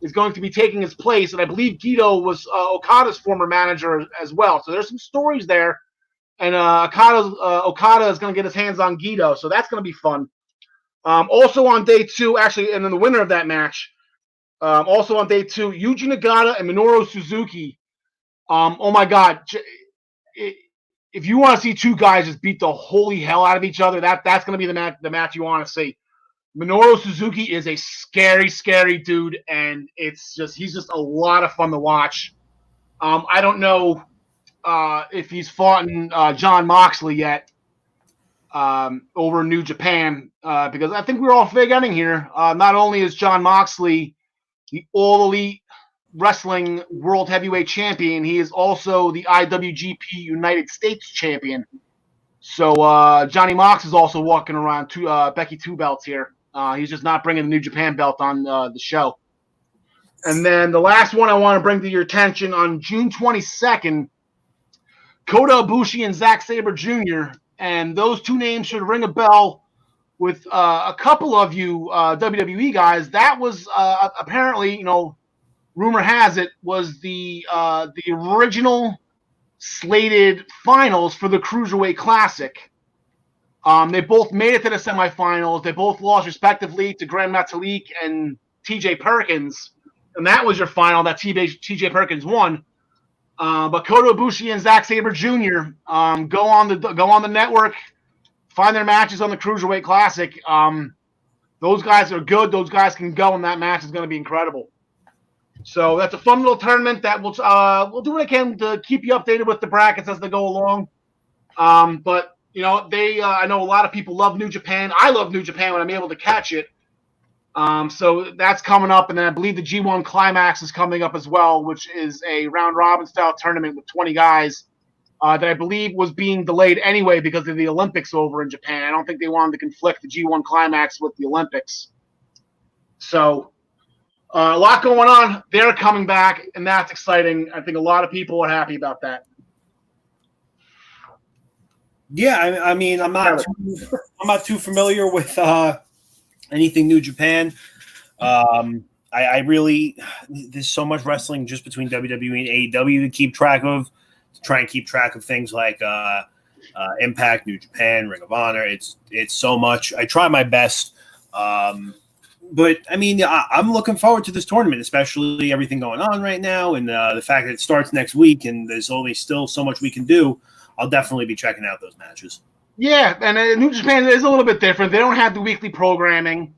is going to be taking his place, and I believe Guido was Okada's former manager as well. So there's some stories there, and Okada is going to get his hands on Guido, so that's going to be fun. Also on day 2, actually, and then the winner of that match, also on day 2, Yuji Nagata and Minoru Suzuki. Oh my God. If you want to see two guys just beat the holy hell out of each other, that's going to be the match you want to see. Minoru Suzuki is a scary, scary dude, and he's just a lot of fun to watch. I don't know if he's fought John Moxley yet over in New Japan, because I think we're all forgetting here. Not only is John Moxley the All Elite Wrestling World Heavyweight Champion, he is also the IWGP United States Champion. So Johnny Mox is also walking around Becky 2 belts here. He's just not bringing the New Japan belt on the show. And then the last one I want to bring to your attention, on June 22nd, Kota Ibushi and Zack Sabre Jr., and those two names should ring a bell with a couple of you WWE guys. That was apparently, rumor has it, was the original slated finals for the Cruiserweight Classic. They both made it to the semifinals. They both lost respectively to Grand Metalik and T.J. Perkins, and that was your final that T.J. Perkins won. But Kota Ibushi and Zack Sabre Jr. Go on the network, find their matches on the Cruiserweight Classic. Those guys are good. Those guys can go, and that match is going to be incredible. So that's a fun little tournament that we'll do what I can to keep you updated with the brackets as they go along. But I know a lot of people love New Japan. I love New Japan when I'm able to catch it. So that's coming up, and then I believe the G1 Climax is coming up as well, which is a round-robin style tournament with 20 guys that I believe was being delayed anyway because of the Olympics over in Japan. I don't think they wanted to conflict the G1 Climax with the Olympics. So a lot going on. They're coming back, and that's exciting. I think a lot of people are happy about that. Yeah, I mean, I'm not too familiar with anything New Japan. I really, there's so much wrestling just between WWE and AEW to try and keep track of things like Impact, New Japan, Ring of Honor. It's so much. I try my best. But I mean, I'm looking forward to this tournament, especially everything going on right now, and the fact that it starts next week and there's only still so much we can do. I'll definitely be checking out those matches. Yeah, and New Japan is a little bit different. They don't have the weekly programming.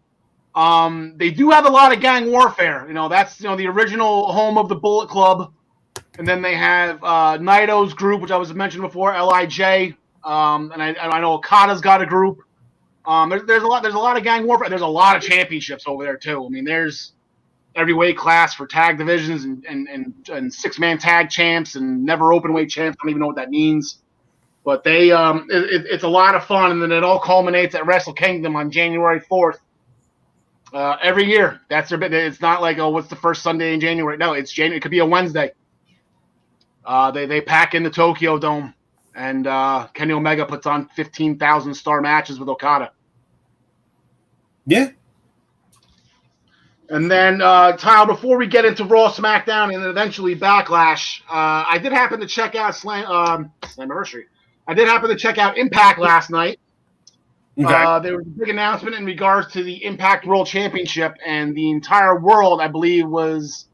They do have a lot of gang warfare. That's the original home of the Bullet Club, and then they have Naito's group, which I was mentioned before, LIJ, and I know Okada's got a group. There's a lot of gang warfare. There's a lot of championships over there too. I mean, there's every weight class for tag divisions and 6-man tag champs and never open weight champs. I don't even know what that means. But it's a lot of fun, and then it all culminates at Wrestle Kingdom on January 4th. Every year, that's their bit. It's not like, what's the first Sunday in January? No, it's January. It could be a Wednesday. They pack in the Tokyo Dome, and Kenny Omega puts on 15,000 star matches with Okada. Yeah. And then, Kyle, before we get into Raw, SmackDown, and eventually Backlash, I did happen to check out Slammiversary. I did happen to check out Impact last night. Okay. There was a big announcement in regards to the Impact World Championship, and the entire world, I believe, was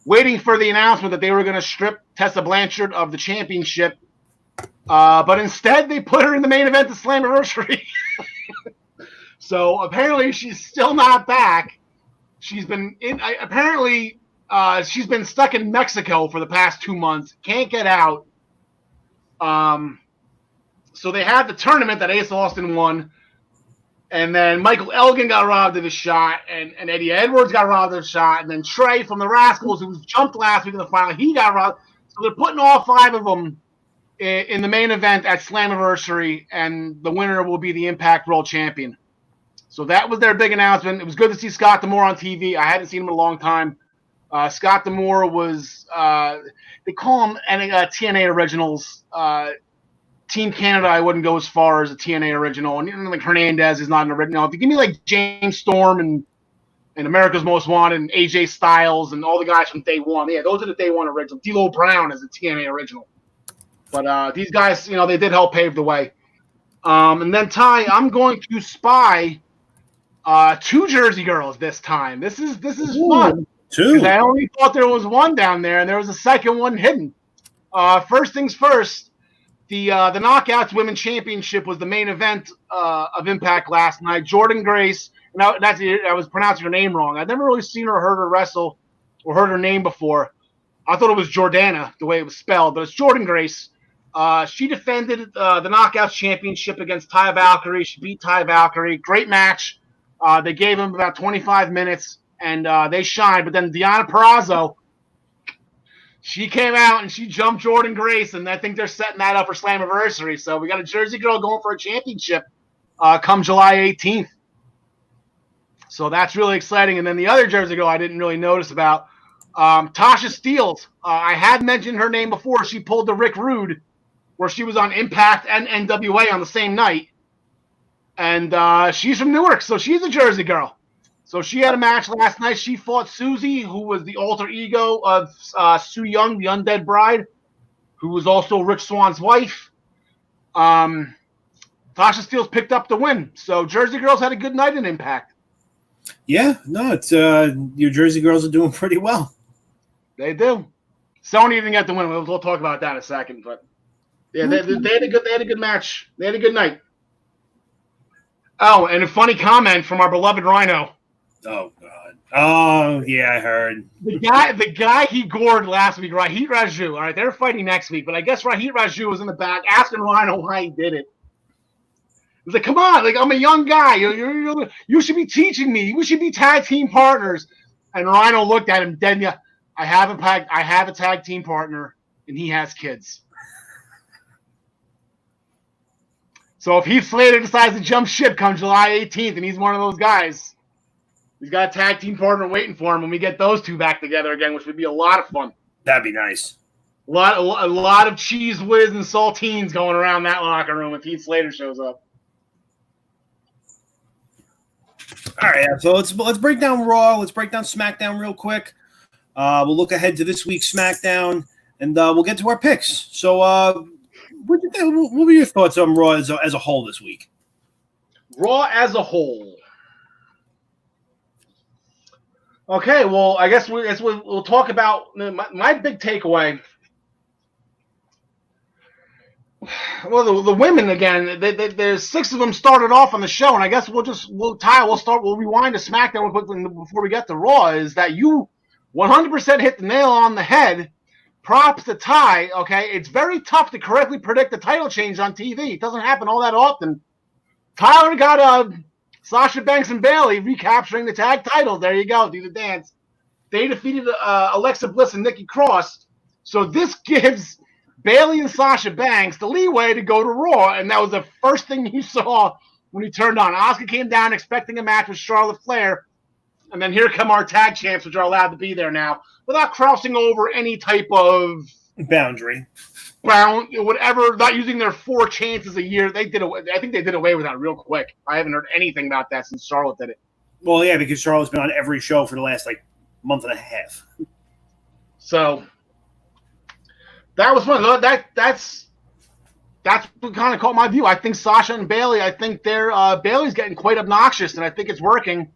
waiting for the announcement that they were going to strip Tessa Blanchard of the championship. But instead, they put her in the main event of Slammiversary. So apparently, she's still not back. She's been she's been stuck in Mexico for the past 2 months. Can't get out. So they had the tournament that Ace Austin won, and then Michael Elgin got robbed of his shot, and Eddie Edwards got robbed of his shot, and then Trey from the Rascals, who was jumped last week in the final, he got robbed. So they're putting all 5 of them in the main event at Slammiversary, and the winner will be the Impact World Champion. So that was their big announcement. It was good to see Scott D'Amore on TV. I hadn't seen him in a long time. Scott D'Amore was, they call him TNA Originals. Team Canada, I wouldn't go as far as a TNA original. And like Hernandez is not an original. If you give me like James Storm and and America's Most Wanted, and AJ Styles, and all the guys from Day One. Yeah, those are the Day One original. D'Lo Brown is the TNA original. But these guys, they did help pave the way. And then, Ty, I'm going to spy 2 Jersey girls this time. This is fun. 2. Because I only thought there was one down there, and there was a second one hidden. First things first, the Knockouts Women's Championship was the main event of Impact last night. Jordan Grace, I was pronouncing her name wrong. I've never really seen her or heard her wrestle or heard her name before. I thought it was Jordana, the way it was spelled, but it's Jordan Grace. She defended the Knockouts Championship against Ty Valkyrie. She beat Ty Valkyrie. Great match. They gave him about 25 minutes, and they shined. But then Deonna Purrazzo, she came out and she jumped Jordan Grace, and I think they're setting that up for Slammiversary. So we got a Jersey girl going for a championship come July 18th. So that's really exciting. And then the other Jersey girl I didn't really notice about, Tasha Steelz. I had mentioned her name before. She pulled the Rick Rude, where she was on Impact and NWA on the same night. And she's from Newark, so she's a Jersey girl. So she had a match last night. She fought Susie, who was the alter ego of Sue Young, the Undead Bride, who was also Rich Swann's wife. Tasha Steelz picked up the win. So Jersey girls had a good night in Impact. Yeah, no, it's your Jersey girls are doing pretty well. They do. Sony didn't get the win. We'll talk about that in a second, but yeah, they had a good match. They had a good night. Oh, and a funny comment from our beloved Rhino. Oh God. Oh yeah, I heard. The guy he gored last week, Rahit Raju. All right, they're fighting next week, but I guess Rahit Raju was in the back asking Rhino why he did it. He's like, "Come on, like I'm a young guy. You should be teaching me. We should be tag team partners." And Rhino looked at him dead. Yeah, I have a tag team partner, and he has kids. So if Heath Slater decides to jump ship come July 18th, and he's one of those guys, he's got a tag team partner waiting for him when we get those two back together again, which would be a lot of fun. That'd be nice. A lot of cheese whiz and saltines going around that locker room if Heath Slater shows up. All right, so let's break down Raw. Let's break down SmackDown real quick. We'll look ahead to this week's SmackDown, and we'll get to our picks. So, what were your thoughts on Raw as a whole this week? Raw as a whole. Okay, well, I guess we'll talk about my big takeaway. Well, the women again. There's 6 of them started off on the show, and I guess we'll rewind to SmackDown before we get to Raw. Is that you 100% hit the nail on the head? Props to Ty. Okay, it's very tough to correctly predict the title change on TV. It doesn't happen all that often. Tyler got Sasha Banks and Bayley recapturing the tag titles. There you go. Do the dance. They defeated Alexa Bliss and Nikki Cross. So this gives Bayley and Sasha Banks the leeway to go to Raw, and that was the first thing you saw when he turned on. Asuka came down expecting a match with Charlotte Flair, and then here come our tag champs, which are allowed to be there now, without crossing over any type of boundary, whatever. Not using their 4 chances a year. I think they did away with that real quick. I haven't heard anything about that since Charlotte did it. Well, yeah, because Charlotte's been on every show for the last month and a half. So that was fun. That's what kind of caught my view. I think Sasha and Bayley. I think Bayley's getting quite obnoxious, and I think it's working.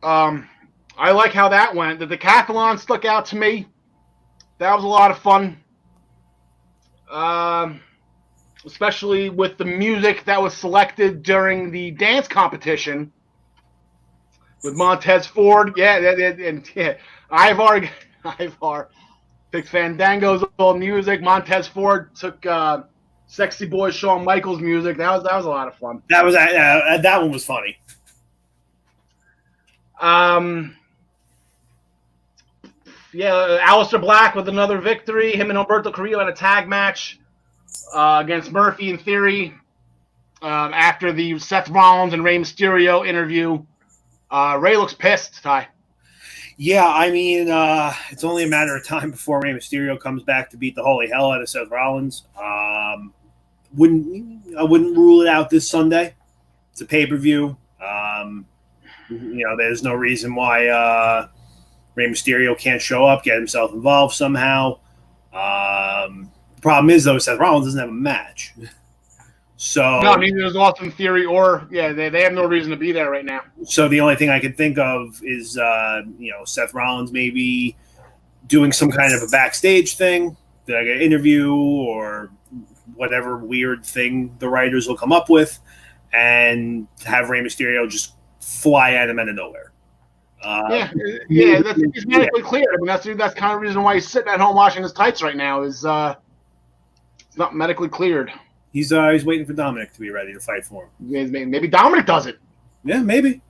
I like how that went. The decathlon stuck out to me. That was a lot of fun. Especially with the music that was selected during the dance competition with Montez Ford. Yeah, Ivar picked Fandango's old music. Montez Ford took Sexy Boy Shawn Michaels music. That was a lot of fun. That one was funny. Aleister Black with another victory. Him and Humberto Carrillo had a tag match against Murphy and Theory after the Seth Rollins and Rey Mysterio interview. Rey looks pissed, Ty. Yeah, I mean, it's only a matter of time before Rey Mysterio comes back to beat the holy hell out of Seth Rollins. I wouldn't rule it out this Sunday. It's a pay-per-view. There's no reason why Rey Mysterio can't show up, get himself involved somehow. The problem is, though, Seth Rollins doesn't have a match. So no, neither does Austin Theory they have no reason to be there right now. So the only thing I could think of is, Seth Rollins maybe doing some kind of a backstage thing, that I get an interview or whatever weird thing the writers will come up with, and have Rey Mysterio just fly at him out of nowhere. He's medically cleared. I mean, that's kind of the reason why he's sitting at home washing his tights right now. Is he's not medically cleared. He's waiting for Dominic to be ready to fight for him. Maybe Dominic does it. Yeah, maybe.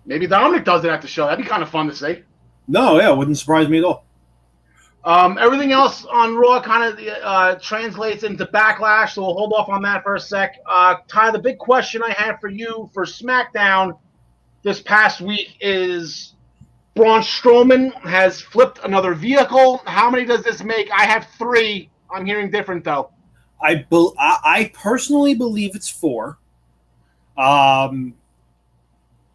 Maybe Dominic does it at the show. That'd be kind of fun to see. No, yeah, it wouldn't surprise me at all. Everything else on Raw kind of translates into Backlash, so we'll hold off on that for a sec. Ty, the big question I have for you for SmackDown this past week is Braun Strowman has flipped another vehicle. How many does this make? I have 3. I'm hearing different, though. I personally believe it's 4.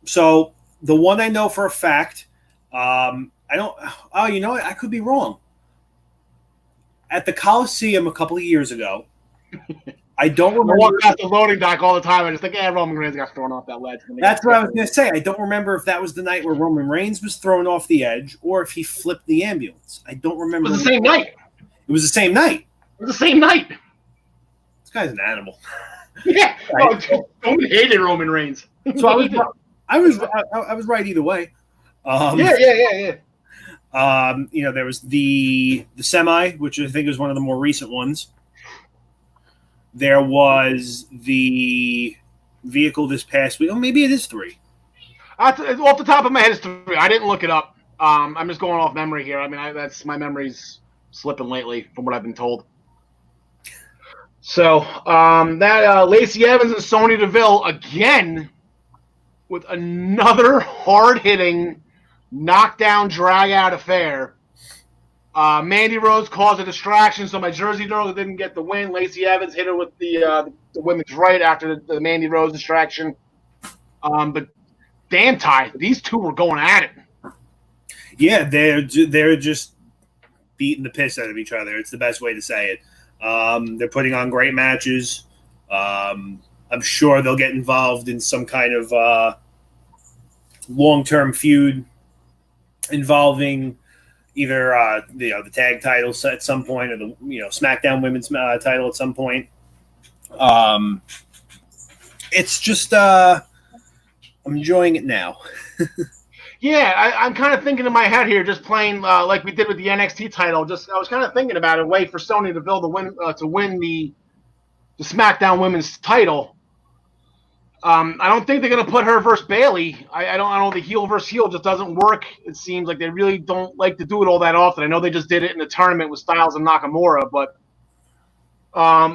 So the one I know for a fact, I don't. Oh, you know what? I could be wrong. At the Coliseum a couple of years ago, I don't remember. I walk past the loading dock all the time. I just think, Roman Reigns got thrown off that ledge. That's what I was going to say. I don't remember if that was the night where Roman Reigns was thrown off the edge or if he flipped the ambulance. I don't remember. It was the same night. It was the same night. It was the same night. This guy's an animal. Yeah, right. Roman hated Roman Reigns. So I was right either way. Yeah. There was the semi, which I think is one of the more recent ones. There was the vehicle this past week. Oh, maybe it is 3. Off the top of my head, it's 3. I didn't look it up. I'm just going off memory here. I mean, that's my memory's slipping lately from what I've been told. So Lacey Evans and Sonya Deville again with another hard-hitting knockdown, drag-out affair. Mandy Rose caused a distraction, so my Jersey girl didn't get the win. Lacey Evans hit her with the women's right after the Mandy Rose distraction. But damn, Ty, these two were going at it. Yeah, they're just beating the piss out of each other. It's the best way to say it. They're putting on great matches. I'm sure they'll get involved in some kind of long-term feud involving either the tag titles at some point or the SmackDown Women's title at some point. It's just I'm enjoying it now. Yeah, I'm kind of thinking in my head here, just playing like we did with the NXT title. I was kind of thinking about it, wait for Sonya Deville to win the SmackDown Women's title. I don't think they're going to put her versus Bayley. I don't. The heel versus heel just doesn't work. It seems like they really don't like to do it all that often. I know they just did it in the tournament with Styles and Nakamura, but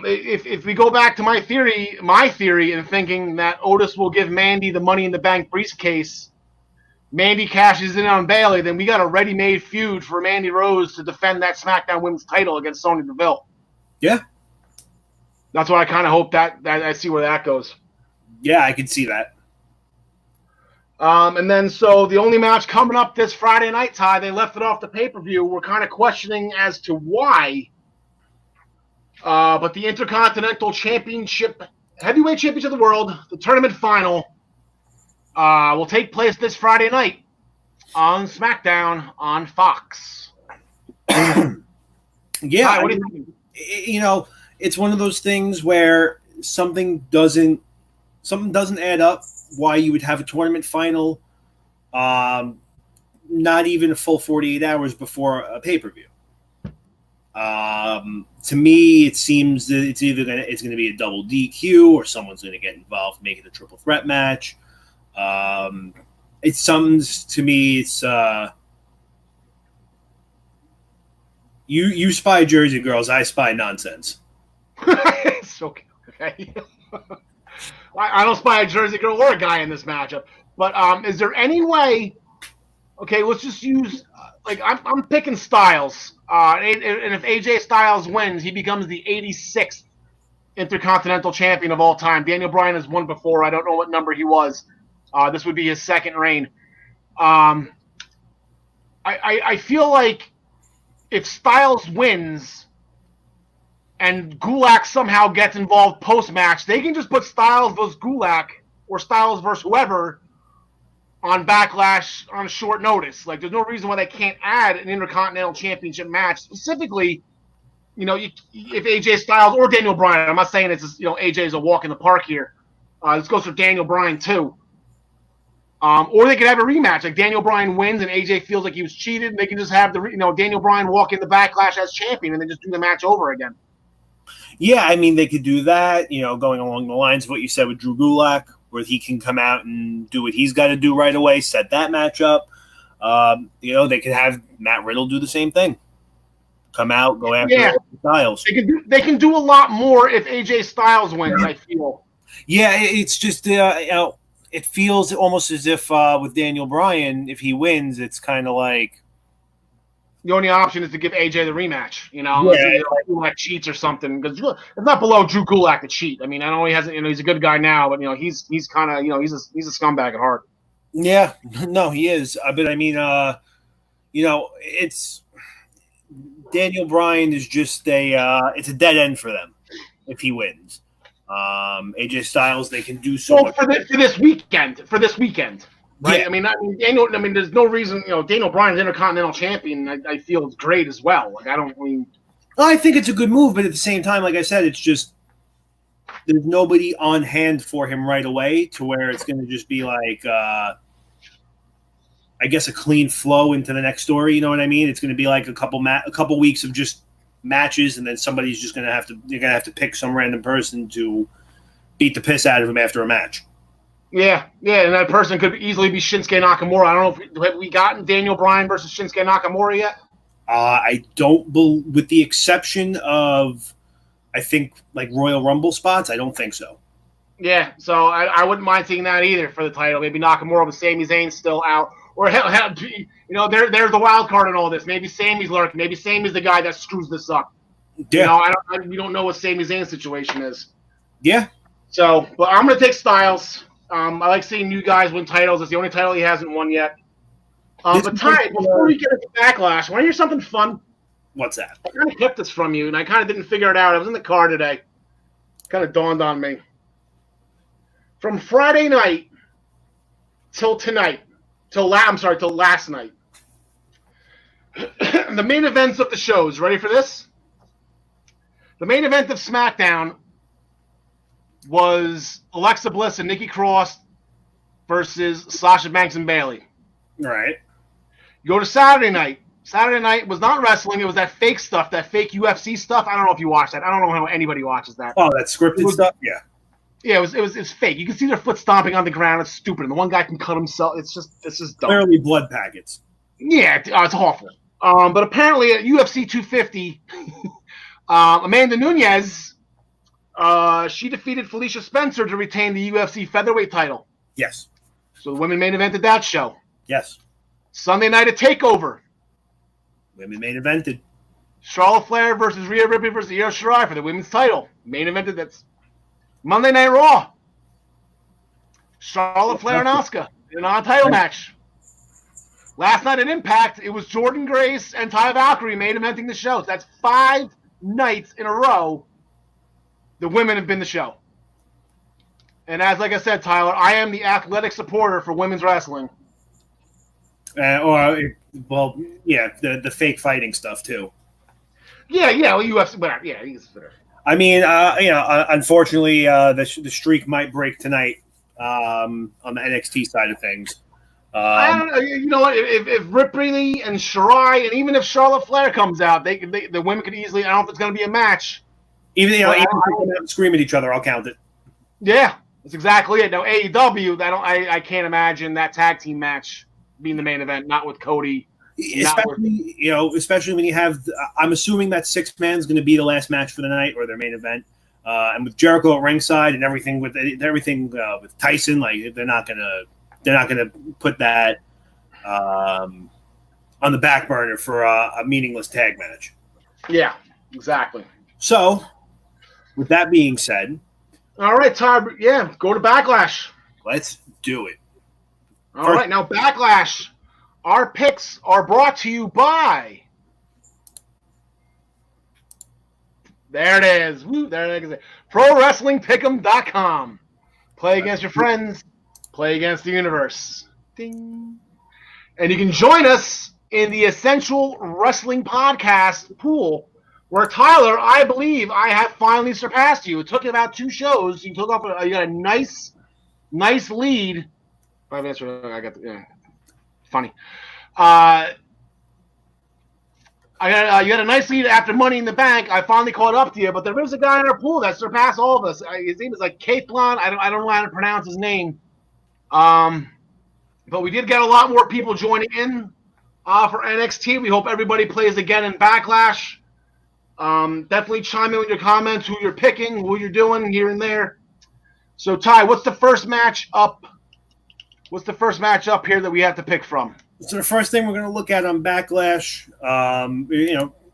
if we go back to my theory in thinking that Otis will give Mandy the Money in the Bank briefcase, Mandy cashes in on Bayley, then we got a ready-made feud for Mandy Rose to defend that SmackDown Women's title against Sonya Deville. Yeah, that's what I kind of hope that I see where that goes. Yeah, I can see that. And then, so the only match coming up this Friday night, Ty, they left it off the pay-per-view. We're kind of questioning as to why. But the Intercontinental Championship, Heavyweight Championship of the World, the tournament final, will take place this Friday night on SmackDown on Fox. Yeah, Ty, what do you think? It's one of those things where something doesn't add up. Why you would have a tournament final, not even a full 48 hours before a pay-per-view. To me, it seems that it's going to be a double DQ or someone's going to get involved, make it a triple threat match. It's something to me. It's you spy Jersey girls, I spy nonsense. It's okay. I don't spy a Jersey girl or a guy in this matchup. But is there any way? Okay, let's just use I'm picking Styles. And if AJ Styles wins, he becomes the 86th Intercontinental Champion of all time. Daniel Bryan has won before. I don't know what number he was. This would be his second reign. I feel like if Styles wins and Gulak somehow gets involved post-match, they can just put Styles versus Gulak or Styles versus whoever on Backlash on short notice. Like, there's no reason why they can't add an Intercontinental Championship match specifically. If AJ Styles or Daniel Bryan, I'm not saying it's AJ is a walk in the park here. This goes for Daniel Bryan too. Or they could have a rematch. Like, Daniel Bryan wins and AJ feels like he was cheated, and they can just have Daniel Bryan walk into Backlash as champion and then just do the match over again. Yeah, I mean, they could do that, going along the lines of what you said with Drew Gulak, where he can come out and do what he's got to do right away, set that match up. They could have Matt Riddle do the same thing. Come out, go after Styles. They can do a lot more if AJ Styles wins, I feel. Yeah, it's just, it feels almost as if with Daniel Bryan, if he wins, it's kind of like the only option is to give AJ the rematch, unless Gulak cheats or something. Because it's not below Drew Gulak to cheat. I mean, I know he hasn't, he's a good guy now, but he's kind of, he's a scumbag at heart. Yeah, no, he is. But I mean, it's Daniel Bryan is just it's a dead end for them if he wins. AJ Styles, they can do so much for this weekend. Right? Yeah. I mean, there's no reason. Daniel Bryan's Intercontinental Champion. I feel is great as well. Like, I think it's a good move, but at the same time, like I said, it's just there's nobody on hand for him right away to where it's going to just be like, I guess, a clean flow into the next story. You know what I mean? It's going to be like a couple weeks of just matches, and then somebody's just going to have to. You're going to have to pick some random person to beat the piss out of him after a match. Yeah, and that person could easily be Shinsuke Nakamura. I don't know have we gotten Daniel Bryan versus Shinsuke Nakamura yet? I don't with the exception of, I think, like Royal Rumble spots. I don't think so. Yeah, so I wouldn't mind seeing that either for the title. Maybe Nakamura with Sami Zayn still out, or there's the wild card in all this. Maybe Sami's lurking. Maybe Sami's the guy that screws this up. Yeah. We don't know what Sami Zayn's situation is. Yeah. So, but I'm gonna take Styles. I like seeing new guys win titles. It's the only title he hasn't won yet. But Ty, before we get into Backlash, want to hear something fun? What's that? I kind of kept this from you, and I kind of didn't figure it out. I was in the car today. It kind of dawned on me. From Friday night till tonight, till last night, the main events of the shows. Ready for this? The main event of SmackDown was Alexa Bliss and Nikki Cross versus Sasha Banks and Bayley. Right. You go to Saturday night. Saturday night was not wrestling. It was that fake stuff, that fake UFC stuff. I don't know if you watched that. I don't know how anybody watches that. Oh, that scripted stuff? Yeah. Yeah, it's fake. You can see their foot stomping on the ground. It's stupid. And the one guy can cut himself. It's just dumb. Clearly blood packets. Yeah, it's awful. But apparently at UFC 250, Amanda Nunes, she defeated Felicia Spencer to retain the UFC featherweight title. Yes. So the women main evented that show. Yes. Sunday night at TakeOver. Women main evented. Charlotte Flair versus Rhea Ripley versus Io Shirai for the women's title. Main evented. That's Monday Night Raw. Charlotte Flair and Asuka in a non-title match. Last night at Impact, it was Jordynne Grace and Taya Valkyrie main eventing the show. So that's 5 nights in a row the women have been the show. And like I said, Tyler, I am the athletic supporter for women's wrestling. The fake fighting stuff too. Yeah, UFC, whatever. Yeah, whatever. I mean, unfortunately, the streak might break tonight on the NXT side of things. I don't know. You know what? If Ripley and Shirai, and even if Charlotte Flair comes out, the women could easily. I don't know if it's going to be a match. Even if they come out and scream at each other, I'll count it. Yeah, that's exactly it. Now AEW, I can't imagine that tag team match being the main event, not with Cody. Especially when you have. I'm assuming that 6-man is going to be the last match for the night or their main event, and with Jericho at ringside and everything with Tyson, like they're not gonna put that on the back burner for a meaningless tag match. Yeah, exactly. So, with that being said, all right, Todd. Yeah, go to Backlash. Let's do it. All right, now Backlash. Our picks are brought to you by. There it is. Woo, there it is. ProWrestlingPick'em.com. Play against your friends. Play against the universe. Ding. And you can join us in the Essential Wrestling Podcast pool, where Tyler, I believe I have finally surpassed you. It took about 2 shows. You took off. You got a nice lead. 5 minutes. I got funny. You got a nice lead after Money in the Bank. I finally caught up to you, but there is a guy in our pool that surpassed all of us. His name is like Kathlon. I don't know how to pronounce his name. But we did get a lot more people joining in for NXT. We hope everybody plays again in Backlash. Definitely chime in with your comments, who you're picking, who you're doing here and there. So, Ty, what's the first match up? What's the first match up here that we have to pick from? So the first thing we're going to look at on Backlash,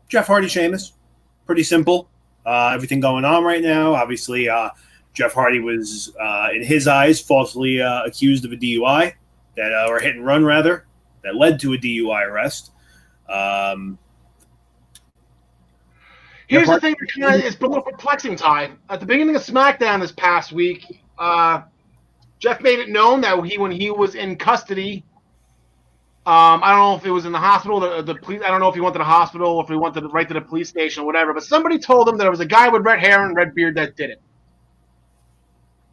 Jeff Hardy, Sheamus, pretty simple. Everything going on right now. Obviously, Jeff Hardy was, in his eyes, falsely accused of a DUI, or hit and run rather, that led to a DUI arrest. Here's the thing that is a little perplexing, Ty. At the beginning of SmackDown this past week, Jeff made it known that when he was in custody. I don't know if it was in the hospital, the police. I don't know if he went to the hospital, or if he went right to the police station, or whatever. But somebody told him that it was a guy with red hair and red beard that did it.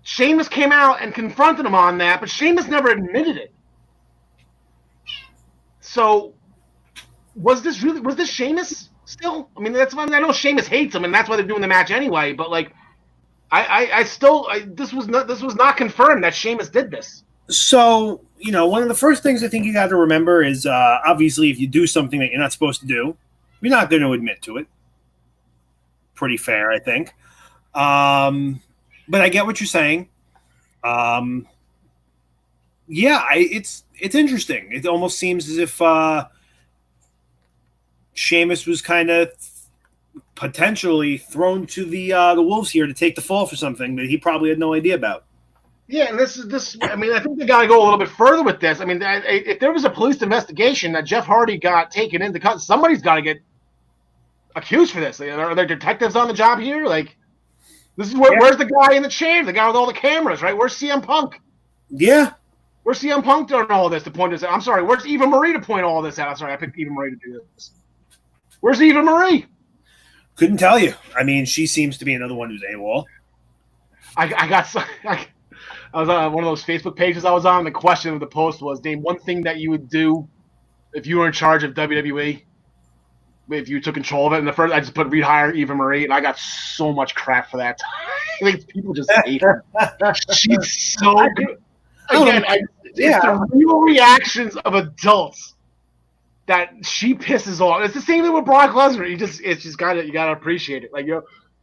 Sheamus came out and confronted him on that, but Sheamus never admitted it. So, was this Sheamus still? I mean, that's why I know Sheamus hates him, and that's why they're doing the match anyway. But like, this was not confirmed that Sheamus did this. So, one of the first things I think you got to remember is, obviously, if you do something that you're not supposed to do, you're not going to admit to it. Pretty fair, I think. But I get what you're saying. It's interesting. It almost seems as if Sheamus was kind of potentially thrown to the wolves here to take the fall for something that he probably had no idea about. Yeah, and this. I mean, I think they got to go a little bit further with this. I mean, if there was a police investigation that Jeff Hardy got taken into custody, somebody's got to get accused for this. Are there detectives on the job here? Like, this is where's the guy in the chair? The guy with all the cameras, right? Where's CM Punk? Yeah. Where's CM Punk doing all this to point this out? I'm sorry. Where's Eva Marie to point all this out? I'm sorry, I picked Eva Marie to do this. Where's Eva Marie? Couldn't tell you. I mean, she seems to be another one who's AWOL. I was on one of those Facebook pages I was on. The question of the post was, name one thing that you would do if you were in charge of WWE, if you took control of it. And the first, I just put rehire Eva Marie, and I got so much crap for that. I think people just hate her. She's so good. Again, it's the real reactions of adults that she pisses off. It's the same thing with Brock Lesnar. You gotta appreciate it. Like,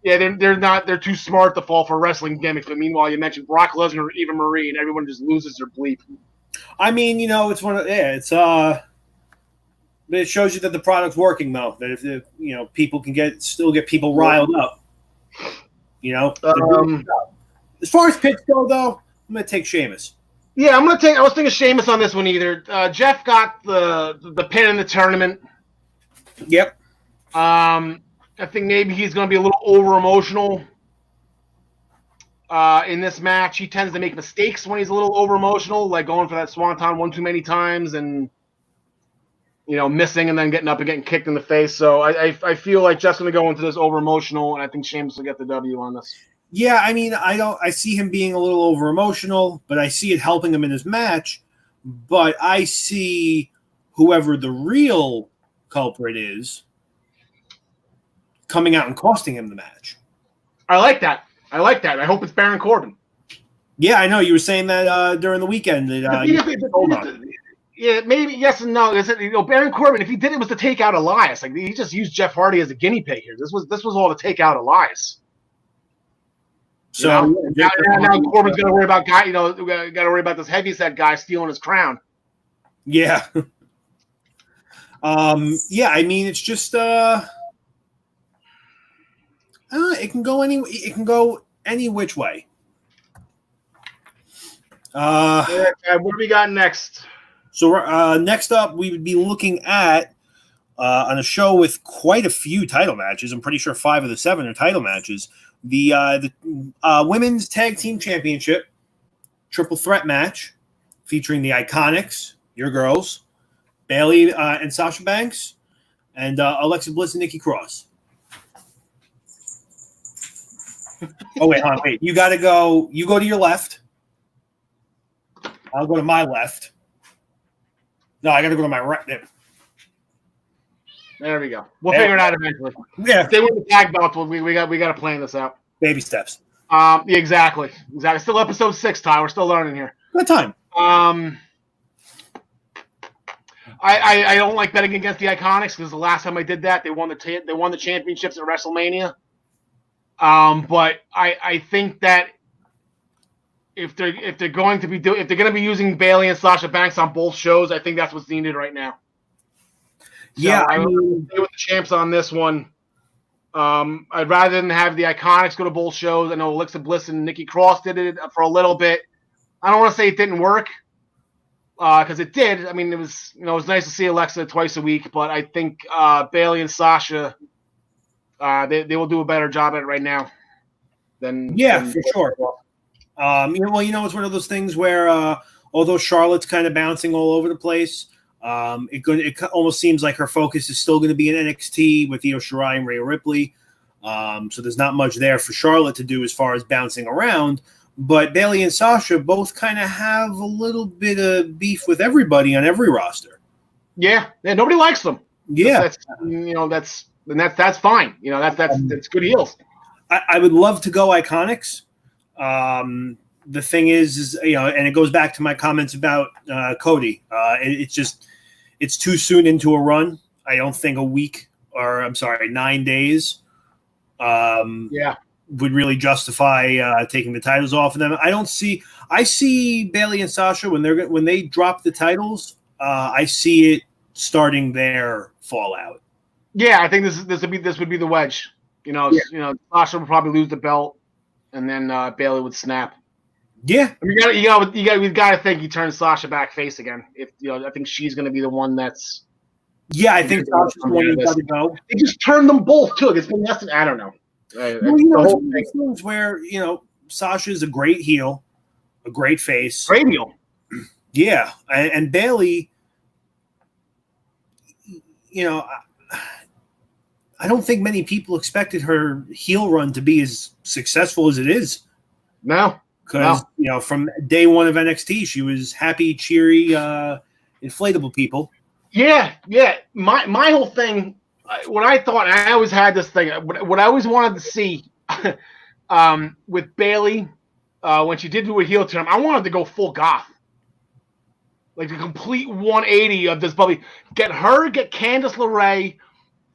they're too smart to fall for wrestling gimmicks. But meanwhile, you mentioned Brock Lesnar or Eva Marie, and everyone just loses their bleep. I mean, it's but it shows you that the product's working, though. That if people can still get people riled up. As far as picks go, though, I'm gonna take Sheamus. Yeah, I was thinking Sheamus on this one either. Jeff got the pin in the tournament. Yep. I think maybe he's going to be a little over-emotional in this match. He tends to make mistakes when he's a little over-emotional, like going for that swanton one too many times and, missing and then getting up and getting kicked in the face. So I feel like Jeff's going to go into this over-emotional, and I think Sheamus will get the W on this. Yeah, I mean, I see him being a little over-emotional, but I see it helping him in his match. But I see whoever the real culprit is coming out and costing him the match. I like that. I hope it's Baron Corbin. Yeah, I know. You were saying that during the weekend. Yeah, maybe yes and no. Baron Corbin, if he did it, was to take out Elias. Like, he just used Jeff Hardy as a guinea pig here. This was all to take out Elias. So now Corbin's got to worry about got to worry about this heavyset guy stealing his crown. Yeah. Yeah. I mean, it's just it can go any which way. All right, what do we got next? So next up, we would be looking at on a show with quite a few title matches. I'm pretty sure 5 of the 7 are title matches. The Women's Tag Team Championship triple threat match featuring the Iconics, your girls, Bayley and Sasha Banks, and Alexa Bliss and Nikki Cross. Oh, wait. You got to go. You go to your left. I'll go to my left. No, I got to go to my right. There we go. We'll figure it out eventually. Yeah. If they win the tag belt, we got to plan this out. Baby steps. Yeah, exactly. Still episode 6, Ty. We're still learning here. Good time. I don't like betting against the Iconics because the last time I did that, they won the championships at WrestleMania. But I think that if they're going to be using Bayley and Sasha Banks on both shows, I think that's what's needed right now. Yeah, so I mean, stay with the champs on this one. I'd rather than have the Iconics go to both shows. I know Alexa Bliss and Nikki Cross did it for a little bit. I don't want to say it didn't work because it did. I mean, it was nice to see Alexa twice a week, but I think Bayley and Sasha they will do a better job at it right now. For sure. It's one of those things where although Charlotte's kind of bouncing all over the place. It almost seems like her focus is still going to be in NXT with Io Shirai and Rhea Ripley. So there's not much there for Charlotte to do as far as bouncing around. But Bayley and Sasha both kind of have a little bit of beef with everybody on every roster. Yeah, nobody likes them. Yeah, that's fine. That's good heels. I would love to go Iconics. The thing is, and it goes back to my comments about Cody. It's too soon into a run. I don't think 9 days. Would really justify taking the titles off of them. I see Bayley and Sasha when they drop the titles. I see it starting their fallout. Yeah, I think this would be the wedge. Sasha would probably lose the belt, and then Bayley would snap. Yeah, we've got to think he turns Sasha back face again. I think she's going to be the one that's. Yeah, I think Sasha's the one who's got to go. They just turned them both too. It's been less than I don't know. It's one of those things where Sasha's a great heel, a great face, great heel. Yeah, and Bayley. I don't think many people expected her heel run to be as successful as it is. No. Because, from day one of NXT, she was happy, cheery, inflatable people. Yeah. My whole thing, what I thought, I always had this thing, what I always wanted to see with Bayley, when she did do a heel turn, I wanted to go full goth. Like a complete 180 of this bubbly. Get Candice LeRae,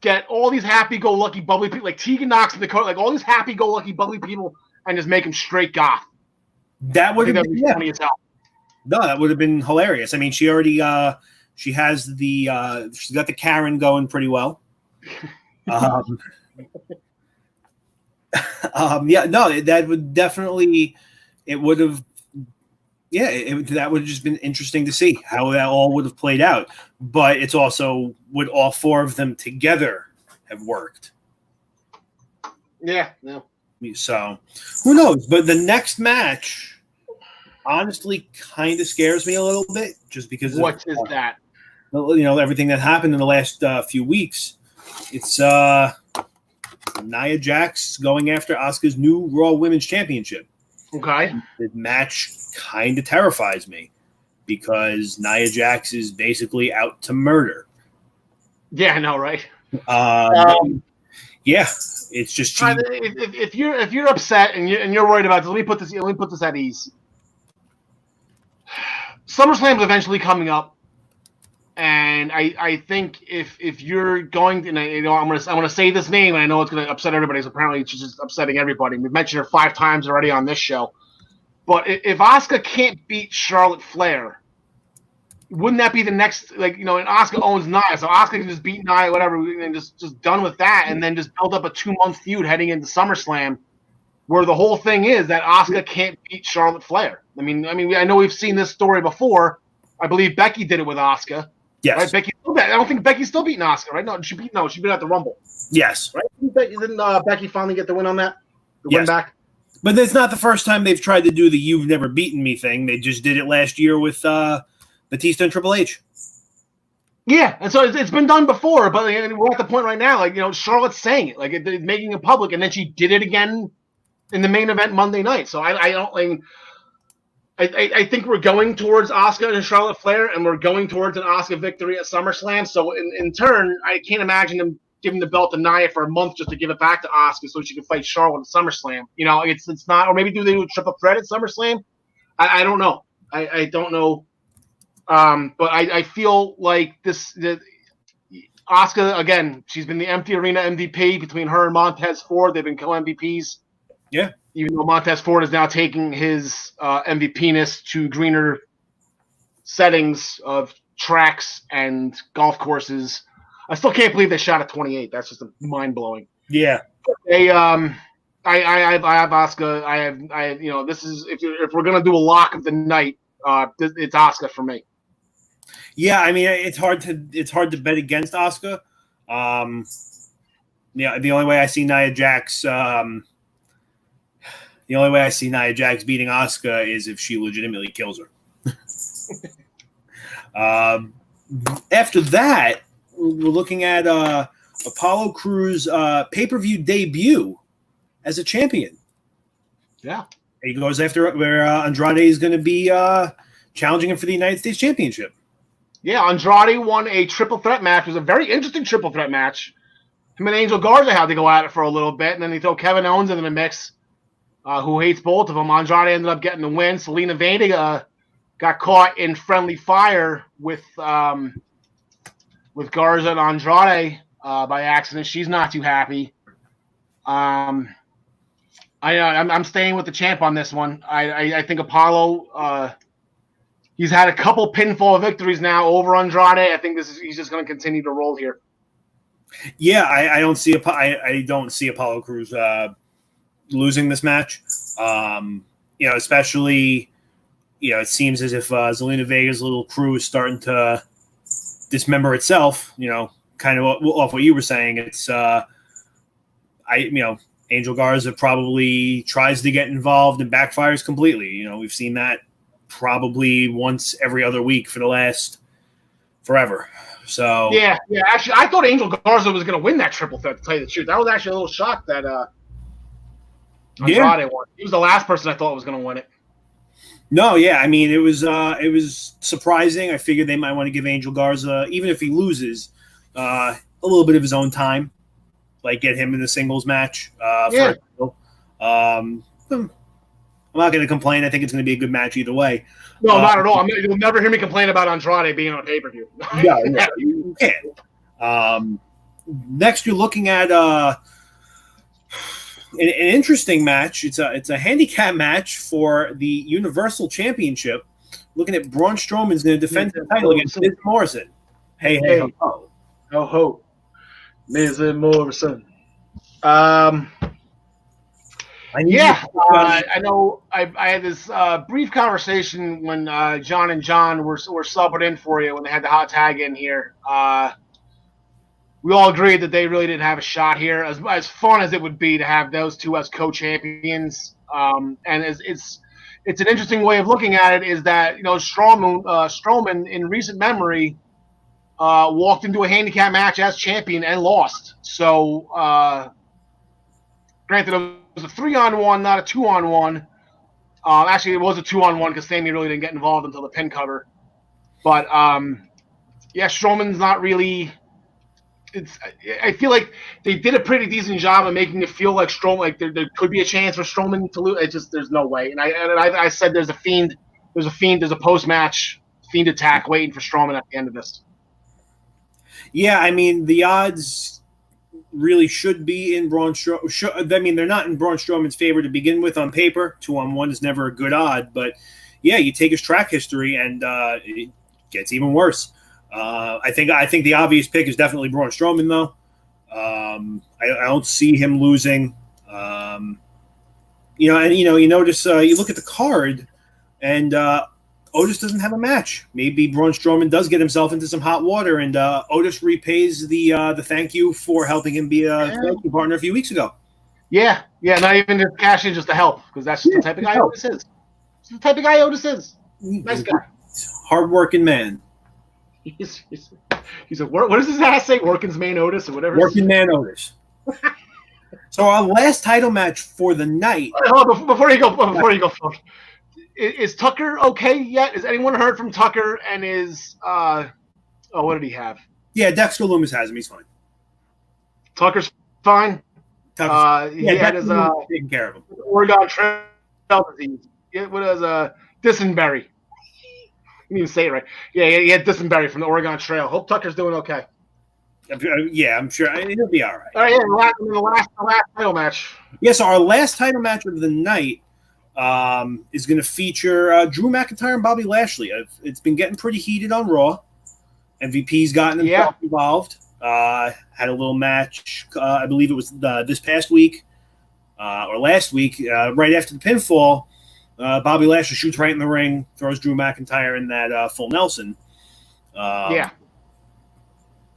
get all these happy-go-lucky bubbly people, like Tegan Knox and Dakota, like all these happy-go-lucky bubbly people, and just make them straight goth. That would have been funny as hell. No, that would have been hilarious. I mean, she already she's got the Karen going pretty well. That would definitely that would have just been interesting to see how that all would have played out. But it's also would all 4 of them together have worked? Yeah, no. So who knows? But the next match honestly kind of scares me a little bit, just because what is that? Everything that happened in the last few weeks. It's Nia Jax going after Asuka's new Raw Women's Championship. Okay. The match kind of terrifies me because Nia Jax is basically out to murder. Yeah, I know, right? Yeah, it's just cheap. If you're upset and you're worried about this, let me put this at ease. SummerSlam's eventually coming up, and I think if you're going to, I'm gonna say this name, and I know it's gonna upset everybody. So apparently, it's just upsetting everybody. We've mentioned her 5 times already on this show. But if Asuka can't beat Charlotte Flair, wouldn't that be the next, and Asuka owns Nia, so Asuka can just beat Nia, whatever, and just done with that, and then just build up a 2-month feud heading into SummerSlam where the whole thing is that Asuka can't beat Charlotte Flair. I mean, I know we've seen this story before. I believe Becky did it with Asuka. Yes. Right? Becky. I don't think Becky's still beating Asuka, right? No, she beat at the Rumble. Yes. Right? Didn't Becky finally get the win on that? Win back? But it's not the first time they've tried to do the "you've never beaten me" thing. They just did it last year with Batista and Triple H. Yeah, and so it's been done before, but we're at the point right now, like, Charlotte's saying it, like making it public, and then she did it again in the main event Monday night. So I think we're going towards Asuka and Charlotte Flair, and we're going towards an Asuka victory at SummerSlam. So in turn, I can't imagine them giving the belt to Nia for a month just to give it back to Asuka so she can fight Charlotte at SummerSlam. It's not, or maybe do they do a triple threat at SummerSlam? I don't know. I don't know. But I feel like Asuka, again, she's been the empty arena MVP between her and Montez Ford. They've been co-MVPs. Yeah. Even though Montez Ford is now taking his MVP-ness to greener settings of tracks and golf courses. I still can't believe they shot at 28. That's just mind-blowing. Yeah. I have Asuka. I have this is if we're gonna do a lock of the night, it's Asuka for me. Yeah, I mean it's hard to bet against Asuka. The only way I see Nia Jax beating Asuka is if she legitimately kills her. After that, we're looking at Apollo Crews' pay-per-view debut as a champion. Yeah. He goes after where Andrade is going to be challenging him for the United States Championship. Yeah, Andrade won a triple threat match. It was a very interesting triple threat match. Him and Angel Garza had to go at it for a little bit, and then they throw Kevin Owens into the mix, who hates both of them. Andrade ended up getting the win. Selena Vega got caught in friendly fire with Garza and Andrade by accident. She's not too happy. I'm staying with the champ on this one. I think Apollo. He's had a couple pinfall victories now over Andrade. I think he's just going to continue to roll here. Yeah, I don't see Apollo Crews losing this match. Especially it seems as if Zelina Vega's little crew is starting to dismember itself. Kind of off what you were saying. It's Angel Garza probably tries to get involved and backfires completely. We've seen that probably once every other week for the last forever. So yeah. Actually, I thought Angel Garza was going to win that triple threat. To tell you the truth, I was actually a little shocked that Andrade won. He was the last person I thought was going to win it. No, yeah, I mean it was surprising. I figured they might want to give Angel Garza, even if he loses, a little bit of his own time, like get him in the singles match. I'm not going to complain. I think it's going to be a good match either way. No, not at all. You'll never hear me complain about Andrade being on a pay-per-view. Yeah, you can't. Next, you're looking at an interesting match. It's a handicap match for the Universal Championship. Looking at Braun Strowman's going to defend the title against Miz Morrison. Hey, ho. Ho, ho. Miz and Morrison. I know. I had this brief conversation when John and John were subbing in for you when they had the hot tag in here. We all agreed that they really didn't have a shot here. As fun as it would be to have those two as co-champions, and it's an interesting way of looking at it. Is that Strowman in recent memory walked into a handicap match as champion and lost. So, granted, it was a 3-on-1, not a 2-on-1. Actually, it was a 2-on-1 because Sammy really didn't get involved until the pin cover. But Strowman's not really. I feel like they did a pretty decent job of making it feel like Strowman, like there could be a chance for Strowman to lose. There's no way. And I said there's a post-match Fiend attack waiting for Strowman at the end of this. Yeah, I mean the odds really should be in Braun Strowman. I mean, they're not in Braun Strowman's favor to begin with on paper. 2-on-1 is never a good odd, but yeah, you take his track history and it gets even worse. I think the obvious pick is definitely Braun Strowman, though. I don't see him losing. You notice you look at the card, and Otis doesn't have a match. Maybe Braun Strowman does get himself into some hot water, and Otis repays the thank you for helping him be a tag team partner a few weeks ago. Yeah, not even to cash in, just to help, because that's just the type of guy Otis is. It's the type of guy Otis is. Nice guy. Hard-working man. He's a what does his ass say? Working's man Otis or whatever. Working man Otis. So our last title match for the night. Before you go, is Tucker okay yet? Has anyone heard from Tucker? And is what did he have? Yeah, Dexter Lumis has him. He's fine. Tucker's fine. He had his taking care of him. Oregon Trail disease. What is dysentery? You didn't even say it right. Yeah, he had dysentery from the Oregon Trail. Hope Tucker's doing okay. Yeah, I'm sure he'll be all right. All right, the last title match. Yeah, so our last title match of the night is going to feature Drew McIntyre and Bobby Lashley. It's been getting pretty heated on Raw. MVP's gotten himself involved. Had a little match. I believe it was this past week or last week, right after the pinfall. Bobby Lashley shoots right in the ring, throws Drew McIntyre in that full Nelson.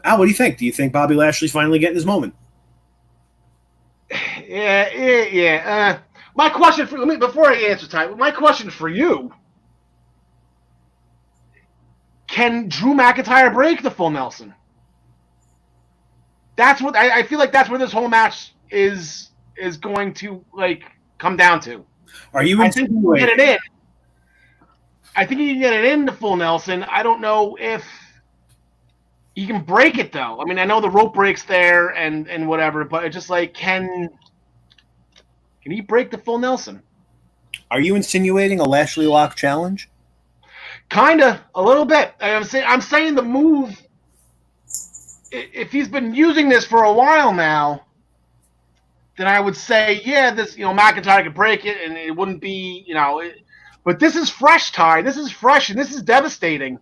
Al, what do you think? Do you think Bobby Lashley's finally getting his moment? Yeah. My question before I answer, Ty, my question for you: can Drew McIntyre break the full Nelson? That's what I feel like. That's where this whole match is going to come down to. Are you? I think he can get it in. I think he can get it in the full Nelson. I don't know if he can break it though. I mean, I know the rope breaks there and whatever, but it's just can he break the full Nelson? Are you insinuating a Lashley lock challenge? Kinda, a little bit. I'm saying the move. If he's been using this for a while now, then I would say, this McIntyre could break it, and it wouldn't be but this is fresh, Ty. This is fresh, and this is devastating.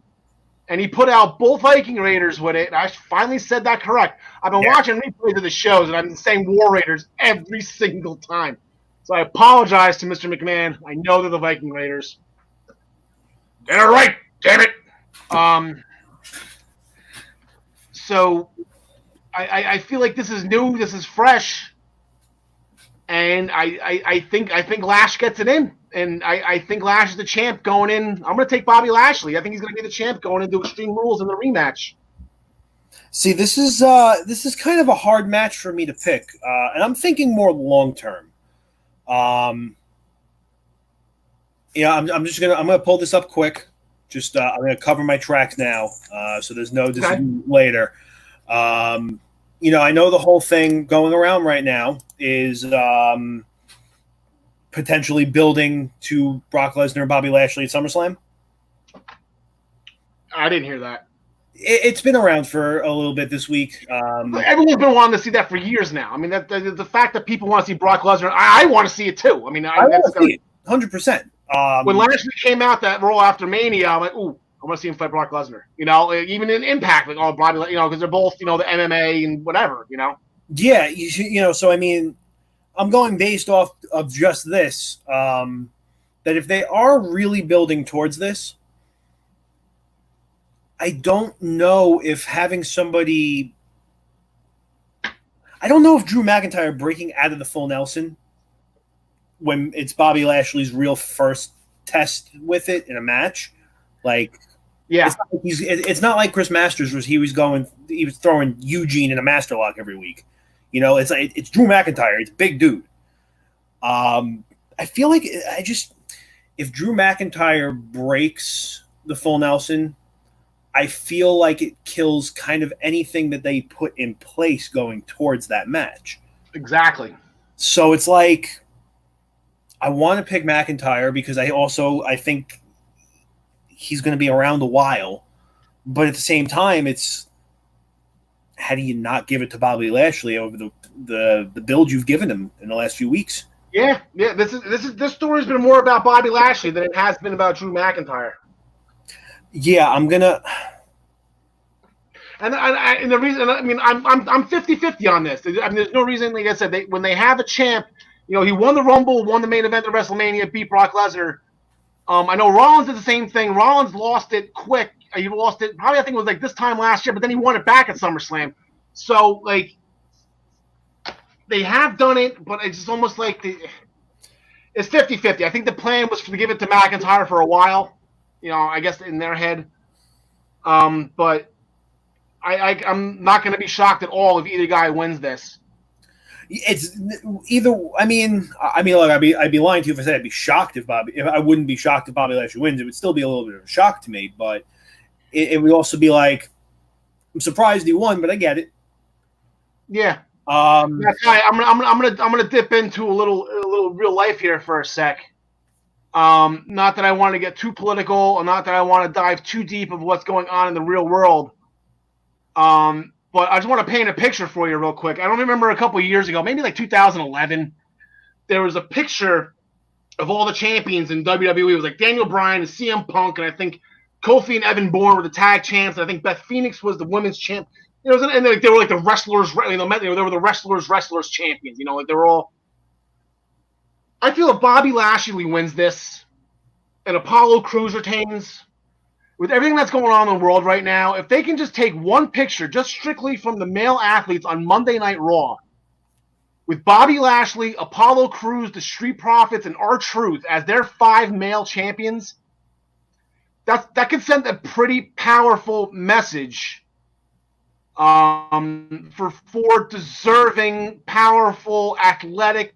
And he put out both Viking Raiders with it. And I finally said that correct. I've been watching replays of the shows, and I've been saying War Raiders every single time. So I apologize to Mr. McMahon. I know they're the Viking Raiders. Get it right, damn it. So I feel like this is new. This is fresh. And I think Lash gets it in. And I think Lash is the champ going in. I'm going to take Bobby Lashley. I think he's going to be the champ going into Extreme Rules in the rematch. See, this is kind of a hard match for me to pick, and I'm thinking more long term. I'm gonna pull this up quick. I'm gonna cover my tracks now, so there's no decision later. I know the whole thing going around right now is potentially building to Brock Lesnar and Bobby Lashley at SummerSlam. I didn't hear that. It's been around for a little bit this week. Everyone's been wanting to see that for years now. I mean, the fact that people want to see Brock Lesnar, I want to see it too. I mean, I want to see it 100%. When Lashley came out that Raw after Mania, I'm like, ooh, I want to see him fight Brock Lesnar. Even in Impact, Bobby, because they're both, the MMA and whatever, Yeah, so I mean, I'm going based off of just this. That if they are really building towards this, I don't know if having somebody. I don't know if Drew McIntyre breaking out of the full Nelson when it's Bobby Lashley's real first test with it in a match. It's not like Chris Masters was. He was throwing Eugene in a master lock every week. It's Drew McIntyre. It's a big dude. I feel like if Drew McIntyre breaks the full Nelson, I feel like it kills kind of anything that they put in place going towards that match. Exactly. So it's like I want to pick McIntyre because I think he's going to be around a while, but at the same time, it's how do you not give it to Bobby Lashley over the build you've given him in the last few weeks? Yeah. This story's been more about Bobby Lashley than it has been about Drew McIntyre. Yeah, I'm gonna. And the reason, I'm 50-50 on this. I mean, there's no reason, like I said, when they have a champ, He won the Rumble, won the main event of WrestleMania, beat Brock Lesnar. I know Rollins did the same thing. Rollins lost it quick. He lost it probably, I think it was like this time last year, but then he won it back at SummerSlam. So, like, they have done it, but it's just almost like it's 50-50. I think the plan was to give it to McIntyre for a while, I guess in their head. But I'm not going to be shocked at all if either guy wins this. It's either. I mean, look, I'd be lying to you if I said I'd be shocked if I wouldn't be shocked if Bobby Lashley wins. It would still be a little bit of a shock to me, but it would also be like, I'm surprised he won, but I get it. Yeah. That's right. I'm gonna dip into a little real life here for a sec. Not that I want to get too political, or not that I want to dive too deep of what's going on in the real world. But I just want to paint a picture for you real quick. I don't remember a couple of years ago, maybe like 2011, there was a picture of all the champions in WWE. It was like Daniel Bryan and CM Punk, and I think Kofi and Evan Bourne were the tag champs, and I think Beth Phoenix was the women's champ. And they were like the wrestlers. They were the wrestlers champions. Like they were all. I feel if Bobby Lashley wins this, and Apollo Crews retains, with everything that's going on in the world right now, if they can just take one picture, just strictly from the male athletes on Monday Night Raw, with Bobby Lashley, Apollo Crews, the Street Profits, and R-Truth as their 5 male champions, that could send a pretty powerful message for 4 deserving, powerful, athletic,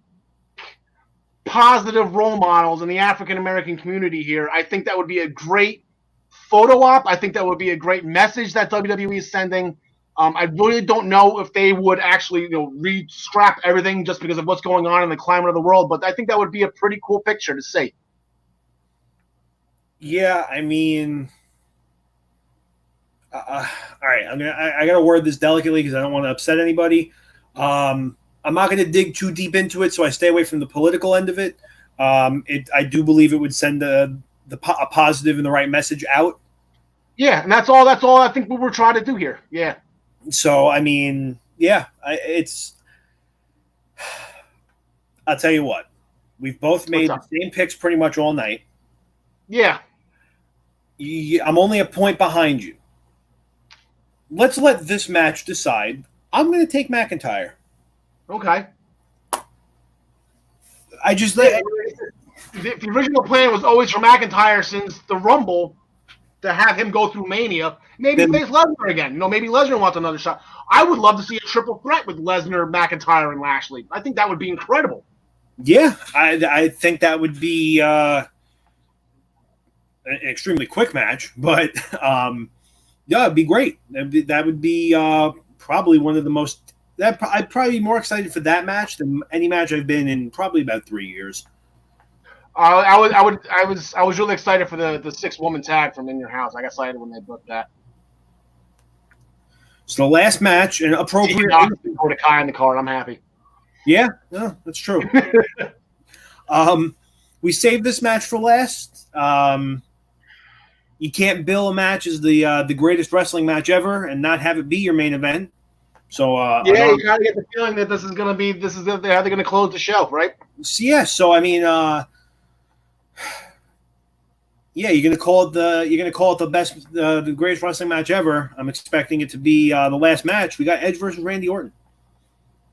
positive role models in the African American community here. I think that would be a great photo op. I think that would be a great message that WWE is sending. I really don't know if they would actually, re-scrap everything just because of what's going on in the climate of the world, but I think that would be a pretty cool picture to see. Yeah, I mean, all right. I gotta word this delicately because I don't want to upset anybody. I'm not going to dig too deep into it, so I stay away from the political end of it. I do believe it would send a positive and the right message out. Yeah, and that's all I think we were trying to do here. Yeah. So, I mean, yeah, I'll tell you what. We've both made the same picks pretty much all night. Yeah. I'm only a point behind you. Let's let this match decide. I'm going to take McIntyre. Okay. The original plan was always for McIntyre since the Rumble to have him go through Mania. Maybe face Lesnar again. Maybe Lesnar wants another shot. I would love to see a triple threat with Lesnar, McIntyre, and Lashley. I think that would be incredible. Yeah, I think that would be an extremely quick match, but yeah, it'd be great. That would be probably one of the most. I'd probably be more excited for that match than any match I've been in probably about 3 years. I was really excited for the 6-woman tag from In Your House. I got excited when they booked that. So the last match, an appropriate. Put a Kai in the card. I'm happy. Yeah, no, that's true. We saved this match for last. You can't bill a match as the greatest wrestling match ever and not have it be your main event. So you kind of get the feeling that this is how they're going to close the show, right? So I mean, yeah, you're gonna call it the best, the greatest wrestling match ever. I'm expecting it to be the last match. We got Edge versus Randy Orton.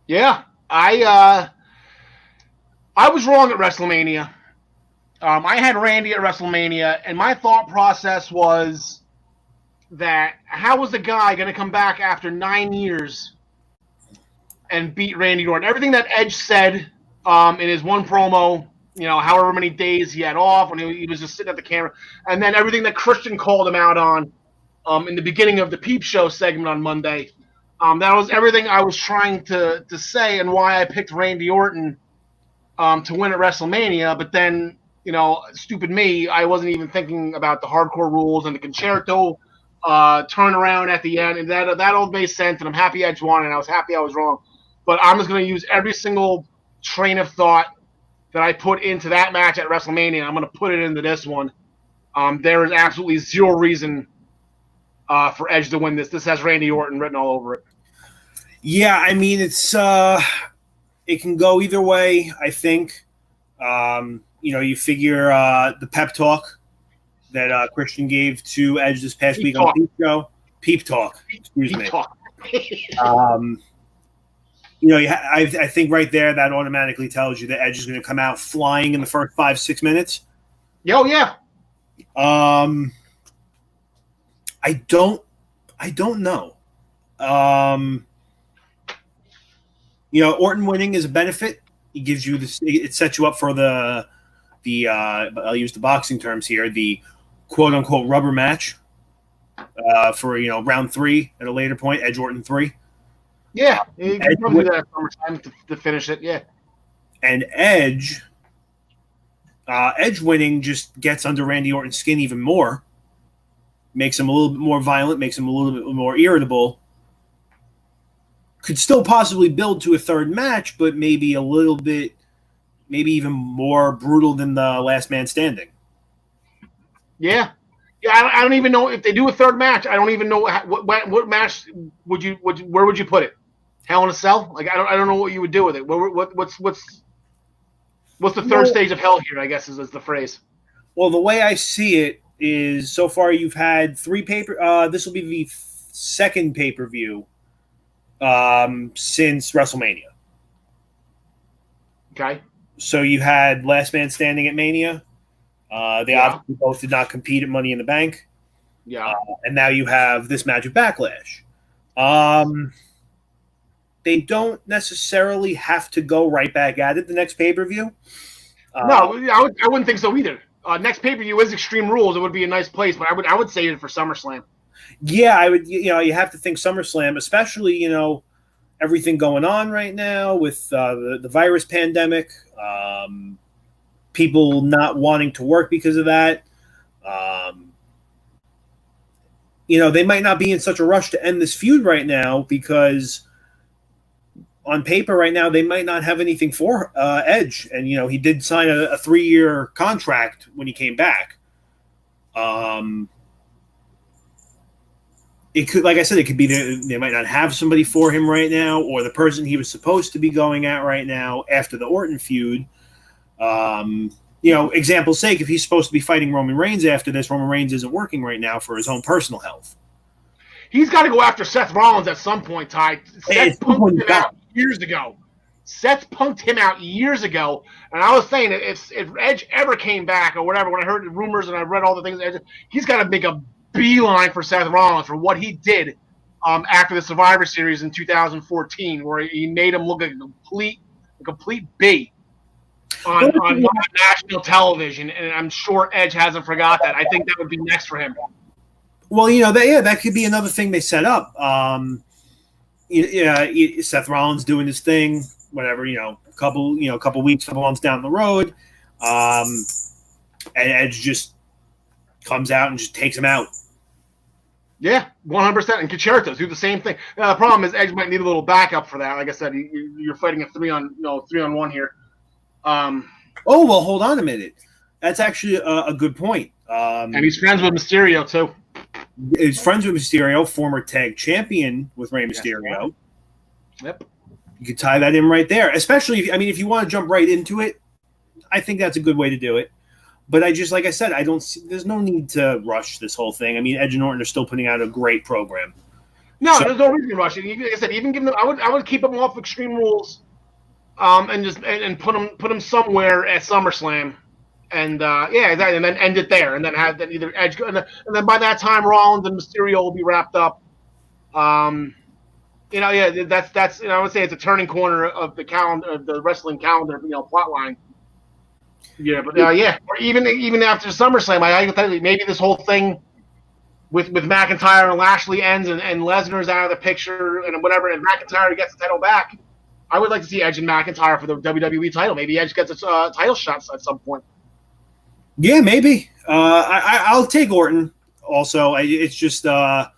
Yeah, I was wrong at WrestleMania. I had Randy at WrestleMania, and my thought process was that how was the guy going to come back after 9 years and beat Randy Orton? Everything that Edge said in his one promo, however many days he had off when he was just sitting at the camera, and then everything that Christian called him out on in the beginning of the Peep Show segment on Monday. That was everything I was trying to say and why I picked Randy Orton to win at WrestleMania. But then, stupid me, I wasn't even thinking about the hardcore rules and the concerto turnaround at the end, and that all made sense, and I'm happy Edge won, and I was happy I was wrong. But I'm just going to use every single train of thought that I put into that match at WrestleMania. I'm going to put it into this one. There is absolutely zero reason for Edge to win this. This has Randy Orton written all over it. Yeah, I mean, it's it can go either way, I think. You figure the pep talk that Christian gave to Edge this past week on the Peep Show. Peep talk, excuse me. Talk. I think right there that automatically tells you that Edge is going to come out flying in the first 5-6 minutes. Oh yeah. I don't know. Orton winning is a benefit. It gives you this. It sets you up for the I'll use the boxing terms here, the quote unquote rubber match for round 3 at a later point, Edge Orton 3. Yeah, you can probably do that at SummerSlam to finish it. Yeah, and Edge winning just gets under Randy Orton's skin even more, makes him a little bit more violent, makes him a little bit more irritable. Could still possibly build to a third match, but maybe a little bit, maybe even more brutal than the last man standing. Yeah. I don't even know if they do a third match. I don't even know what match where would you put it? Hell in a Cell? Like I don't know what you would do with it. What's the third stage of hell here? I guess is the phrase. Well, the way I see it is so far you've had 3 this will be the second pay-per-view since WrestleMania. Okay. So you had Last Man Standing at Mania. They obviously both did not compete at Money in the Bank. Yeah. And now you have this match of Backlash. They don't necessarily have to go right back at it the next pay-per-view. No, I wouldn't think so either. Next pay-per-view is Extreme Rules. It would be a nice place, but I would save it for SummerSlam. Yeah, I would. You have to think SummerSlam, especially everything going on right now with the virus pandemic, people not wanting to work because of that. They might not be in such a rush to end this feud right now because on paper right now they might not have anything for Edge, and he did sign a 3-year contract when he came back. It could, like I said, it could be they might not have somebody for him right now, or the person he was supposed to be going at right now after the Orton feud. Example's sake, if he's supposed to be fighting Roman Reigns after this, Roman Reigns isn't working right now for his own personal health. He's got to go after Seth Rollins at some point, Ty. Seth punked him out years ago. And I was saying if Edge ever came back or whatever, when I heard the rumors and I read all the things, he's got to make a beeline for Seth Rollins for what he did after the Survivor Series in 2014, where he made him look like a complete bait on national television, and I'm sure Edge hasn't forgot that. I think that would be next for him. Well, that could be another thing they set up. Seth Rollins doing his thing, whatever, a couple weeks, couple months down the road, and Edge just comes out and just takes him out. Yeah, 100%. And Concertos do the same thing. The problem is Edge might need a little backup for that. Like I said, you're fighting a 3-on-1 here. Hold on a minute. That's actually a good point. And he's friends with Mysterio too. He's friends with Mysterio, former tag champion with Rey Mysterio. Yep. You could tie that in right there. Especially if you want to jump right into it, I think that's a good way to do it. But like I said, there's no need to rush this whole thing. Edge and Orton are still putting out a great program. No, there's no reason to rush it. Like I said, even give them, I would keep them off Extreme Rules, and put them somewhere at SummerSlam, and exactly, and then end it there, and then have that either Edge, and then by that time Rollins and Mysterio will be wrapped up. That's I would say it's a turning corner of the calendar, of the wrestling calendar, plot line. Yeah, but or even after SummerSlam, hypothetically, maybe this whole thing with McIntyre and Lashley ends, and Lesnar's out of the picture, and whatever, and McIntyre gets the title back. I would like to see Edge and McIntyre for the WWE title. Maybe Edge gets a title shot at some point. Yeah, maybe. I'll take Orton. Also, it's just I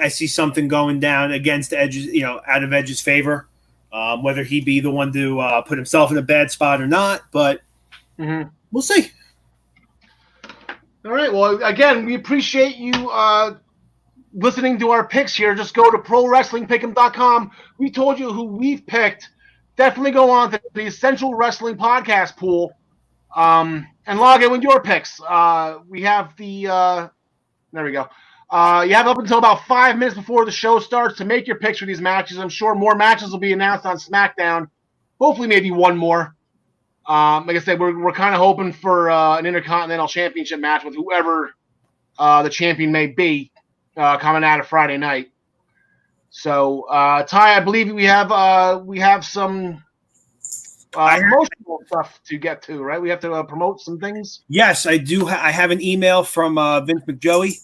see something going down against Edge's, out of Edge's favor. Whether he be the one to put himself in a bad spot or not, but we'll see. All right. Well, again, we appreciate you listening to our picks here, just go to ProWrestlingPick'em.com. We told you who we've picked. Definitely go on to the Essential Wrestling Podcast pool and log in with your picks. We have the there we go. You have up until about 5 minutes before the show starts to make your picks for these matches. I'm sure more matches will be announced on SmackDown. Hopefully, maybe one more. Like I said, we're kind of hoping for an Intercontinental Championship match with whoever the champion may be coming out of Friday night. So, Ty, I believe we have some promotional stuff to get to, right? We have to promote some things. Yes, I do. I have an email from Vince McJoey.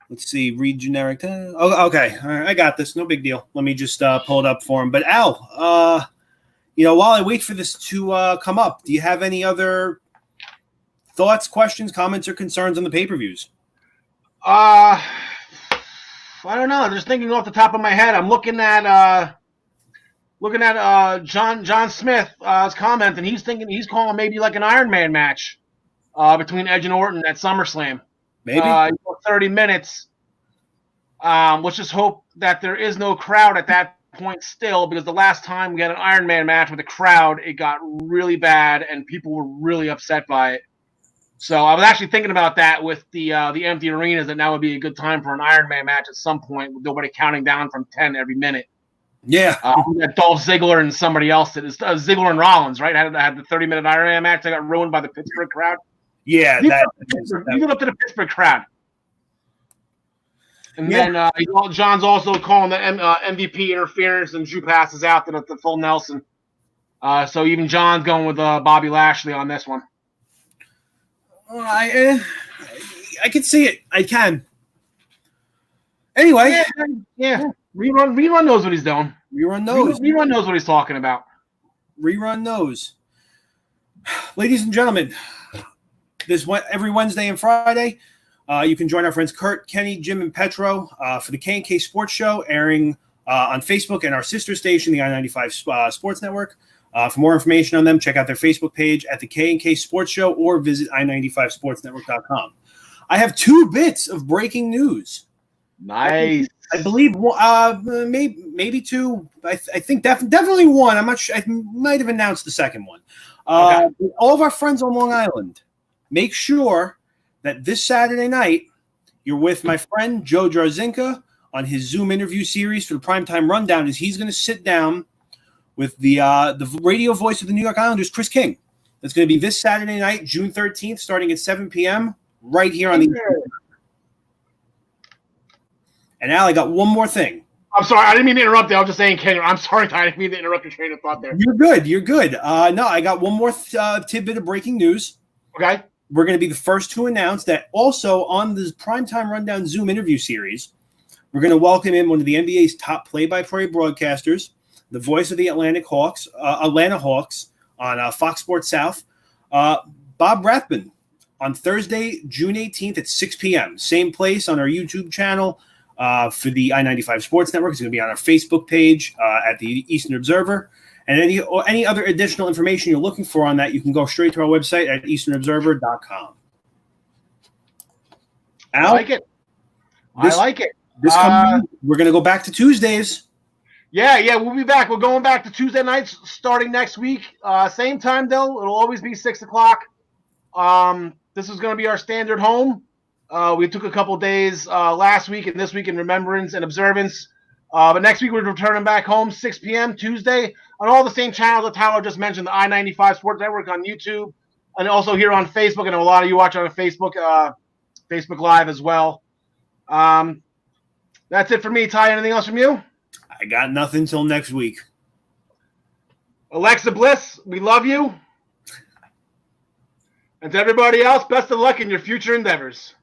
Let's see, read generic. Oh, okay. All right, I got this. No big deal. Let me just pull it up for him. But Al, while I wait for this to come up, do you have any other thoughts, questions, comments, or concerns on the pay-per-views? I don't know. Just thinking off the top of my head, I'm looking at John Smith's comment, and he's calling maybe like an Iron Man match between Edge and Orton at SummerSlam. Maybe 30 minutes. Let's just hope that there is no crowd at that point still, because the last time we had an Iron Man match with a crowd, it got really bad and people were really upset by it. So I was actually thinking about that with the empty arenas, that now would be a good time for an Iron Man match at some point with nobody counting down from 10 every minute. Yeah. We had Dolph Ziggler and somebody else. Ziggler and Rollins, right? Had the 30-minute Iron Man match that got ruined by the Pittsburgh crowd. Yeah. Leave it up to the Pittsburgh crowd. And then John's also calling the MVP interference, and Drew passes out to the full Nelson. So even John's going with Bobby Lashley on this one. I can see it. I can. Anyway. Yeah. Rerun knows what he's doing. Rerun knows. Rerun knows what he's talking about. Rerun knows. Ladies and gentlemen, every Wednesday and Friday, you can join our friends Kurt, Kenny, Jim, and Petro for the K&K Sports Show, airing on Facebook and our sister station, the I-95 Sports Network. For more information on them, check out their Facebook page at the K&K Sports Show or visit i95sportsnetwork.com. I have 2 bits of breaking news. Nice. I believe maybe 2. I think definitely 1. I'm not sure. I might have announced the second one. Okay. All of our friends on Long Island, make sure that this Saturday night you're with my friend Joe Jarzinka on his Zoom interview series for the Primetime Rundown, as he's going to sit down with the radio voice of the New York Islanders, Chris King. That's going to be this Saturday night, June 13th, starting at 7 p.m. right here on the. And Al, I got one more thing. I'm sorry, I didn't mean to interrupt you. I was just saying, Ken, I'm sorry, I didn't mean to interrupt your train of thought there. You're good. No, I got one more tidbit of breaking news. Okay. We're going to be the first to announce that also on the Primetime Rundown Zoom interview series, we're going to welcome in one of the NBA's top play-by-play broadcasters, the voice of the Atlanta Hawks on Fox Sports South, Bob Rathbun, on Thursday, June 18th at 6 p.m. Same place on our YouTube channel for the I-95 Sports Network. It's going to be on our Facebook page at the Eastern Observer. And any other additional information you're looking for on that, you can go straight to our website at easternobserver.com. Al? I like it. I like it. This coming we're going to go back to Tuesdays. Yeah, we'll be back. We're going back to Tuesday nights starting next week. Same time, though. It'll always be 6 o'clock. This is going to be our standard home. We took a couple days last week and this week in remembrance and observance. But next week, we're returning back home, 6 p.m. Tuesday, on all the same channels that Tyler just mentioned, the I-95 Sports Network on YouTube, and also here on Facebook. And a lot of you watch on Facebook Live as well. That's it for me. Ty, anything else from you? I got nothing till next week. Alexa Bliss, we love you. And to everybody else, best of luck in your future endeavors.